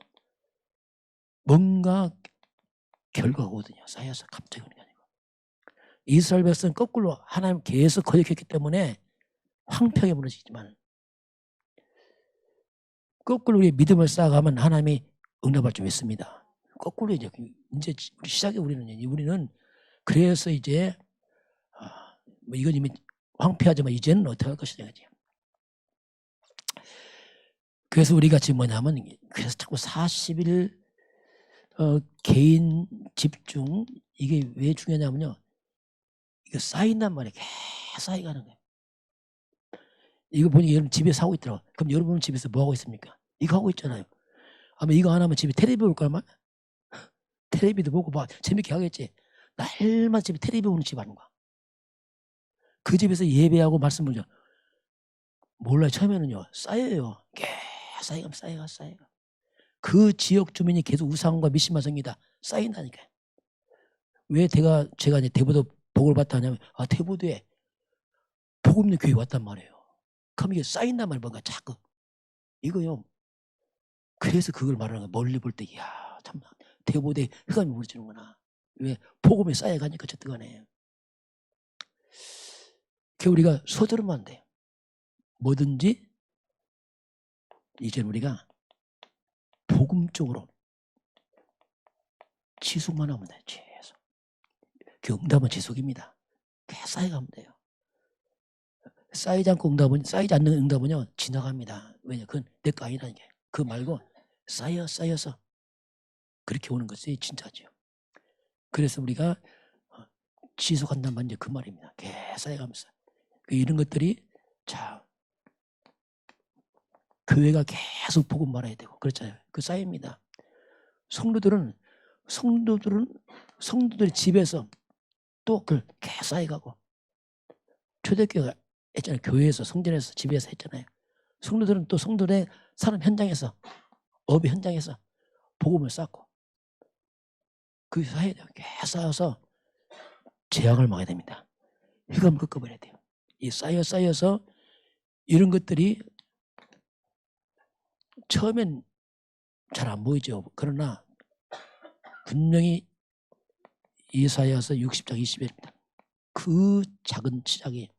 뭔가 결과가 오거든요. 쌓여서 갑자기 오는 게 아니고. 이스라엘 백성은 거꾸로 하나님 계속 거역했기 때문에 황폐하게 무너지지만 거꾸로 우리 믿음을 쌓아가면 하나님이 응답할 줄 믿습니다. 거꾸로 이제 우리 시작에 우리는 그래서 이제 뭐 이건 이미 황폐하지만 이제는 어떻게 할 것이냐. 그래서 우리가 지금 뭐냐면 그래서 자꾸 40일 개인 집중 이게 왜 중요하냐면요. 이거 쌓인단 말이에요. 계속 쌓여가는 거예요. 이거 보니 여러분 집에서 하고 있더라고요. 그럼 여러분은 집에서 뭐 하고 있습니까? 이거 하고 있잖아요. 아마 이거 안 하면 집에 텔레비 볼 거만 텔레비도 보고 막 재밌게 하겠지. 날마다 집에 텔레비 보는 집 아닌가. 그 집에서 예배하고 말씀 보죠. 몰라요. 처음에는요. 쌓여요. 계속 쌓여가. 그 지역 주민이 계속 우상과 미신만 생기다 쌓인다니까요. 왜 제가 이제 대보도 복을 받다 하냐면 대보도에 복음 있는 교회 왔단 말이에요. 그럼 이게 쌓인단 말이에요. 뭔가 자꾸. 이거요. 그래서 그걸 말하는 거예요. 멀리 볼 때 이야 참 대보도에 흑암이 무너지는구나. 왜? 복음이 쌓여가니까 저뜨가네. 그 우리가 서두르면 안 돼요. 뭐든지 이제 우리가 복음 쪽으로 지속만 하면 돼요. 계속. 그 응답은 지속입니다. 계속 쌓여가면 돼요. 쌓이지 않는 응답은요 지나갑니다. 왜냐? 그건 내 거 아니라니까. 그거 말고 쌓여서 그렇게 오는 것이 진짜죠. 그래서 우리가 지속한단 말이 그 말입니다. 계속 쌓여가면서 이런 것들이 자 교회가 계속 복음 말해야 되고 그렇잖아요. 그 쌓입니다. 성도들이 집에서 또 그걸 계속 쌓여가고 초대교회가 했잖아요. 교회에서 성전에서 집에서 했잖아요. 성도들은 또 성도의 사람 현장에서 업의 현장에서 복음을 쌓고 그 사이에 계속 쌓여서 재앙을 막아야 됩니다. 흑암을 꺾어버려야 돼요. 이 쌓여서 이런 것들이 처음엔 잘 안 보이죠. 그러나 분명히 이사야서 60장 20절입니다. 그 작은 시작이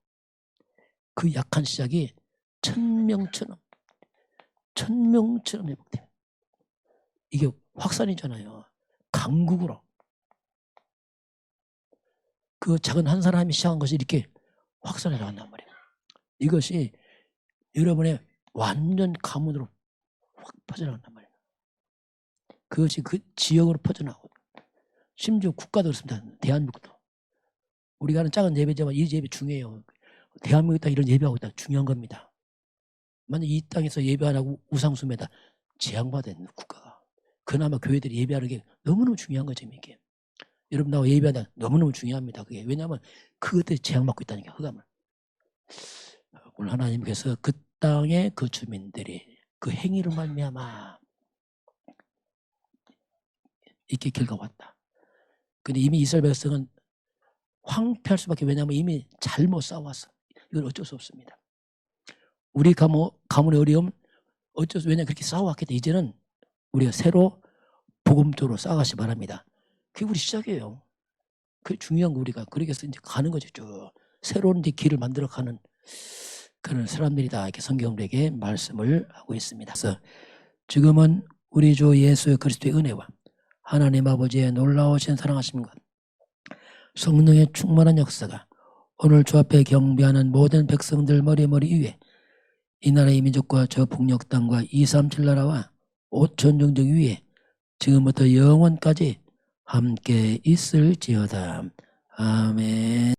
그 약한 시작이 천명처럼 회복돼요. 이게 확산이잖아요. 강국으로. 그 작은 한 사람이 시작한 것이 이렇게 확산해 나간단 말이에요. 이것이 여러분의 완전 가문으로 확 퍼져나간단 말이에요. 그것이 그 지역으로 퍼져나가고 심지어 국가도 그렇습니다. 대한민국도. 우리가 하는 작은 예배지만 이 예배 중요해요. 대한민국에 이런 예배하고 있다. 중요한 겁니다. 만약 이 땅에서 예배 안 하고 우상숭배다. 재앙받아야 되는 국가가. 그나마 교회들이 예배하는 게 너무너무 중요한 거죠. 이게. 여러분 나와 예배하다 너무너무 중요합니다. 그게. 왜냐하면 그것들이 재앙받고 있다니까. 흑암을. 오늘 하나님께서 그 땅의 그 주민들이 그 행위로 말미암아 이렇게 결과가 왔다. 근데 이미 이스라엘 백성은 황폐할 수밖에. 왜냐하면 이미 잘못 싸웠어. 이건 어쩔 수 없습니다. 우리 가문의 어려움 어쩔 수. 왜냐 그렇게 싸워왔기 때문에 이제는 우리가 새로 복음적으로 싸워가시 바랍니다. 그게 우리 시작이에요. 그게 중요한 거 우리가. 그렇게 해서 이제 가는 거죠. 쭉 새로운 이제 길을 만들어가는 그런 사람들이다. 이렇게 성경에게 말씀을 하고 있습니다. 그래서 지금은 우리 주 예수 그리스도의 은혜와 하나님 아버지의 놀라우신 사랑하심과 성령의 충만한 역사가 오늘 주 앞에 경배하는 모든 백성들 머리 위에 이 나라의 민족과 저 북녘 땅과 237 나라와 5천 종족 위에 지금부터 영원까지 함께 있을지어다. 아멘.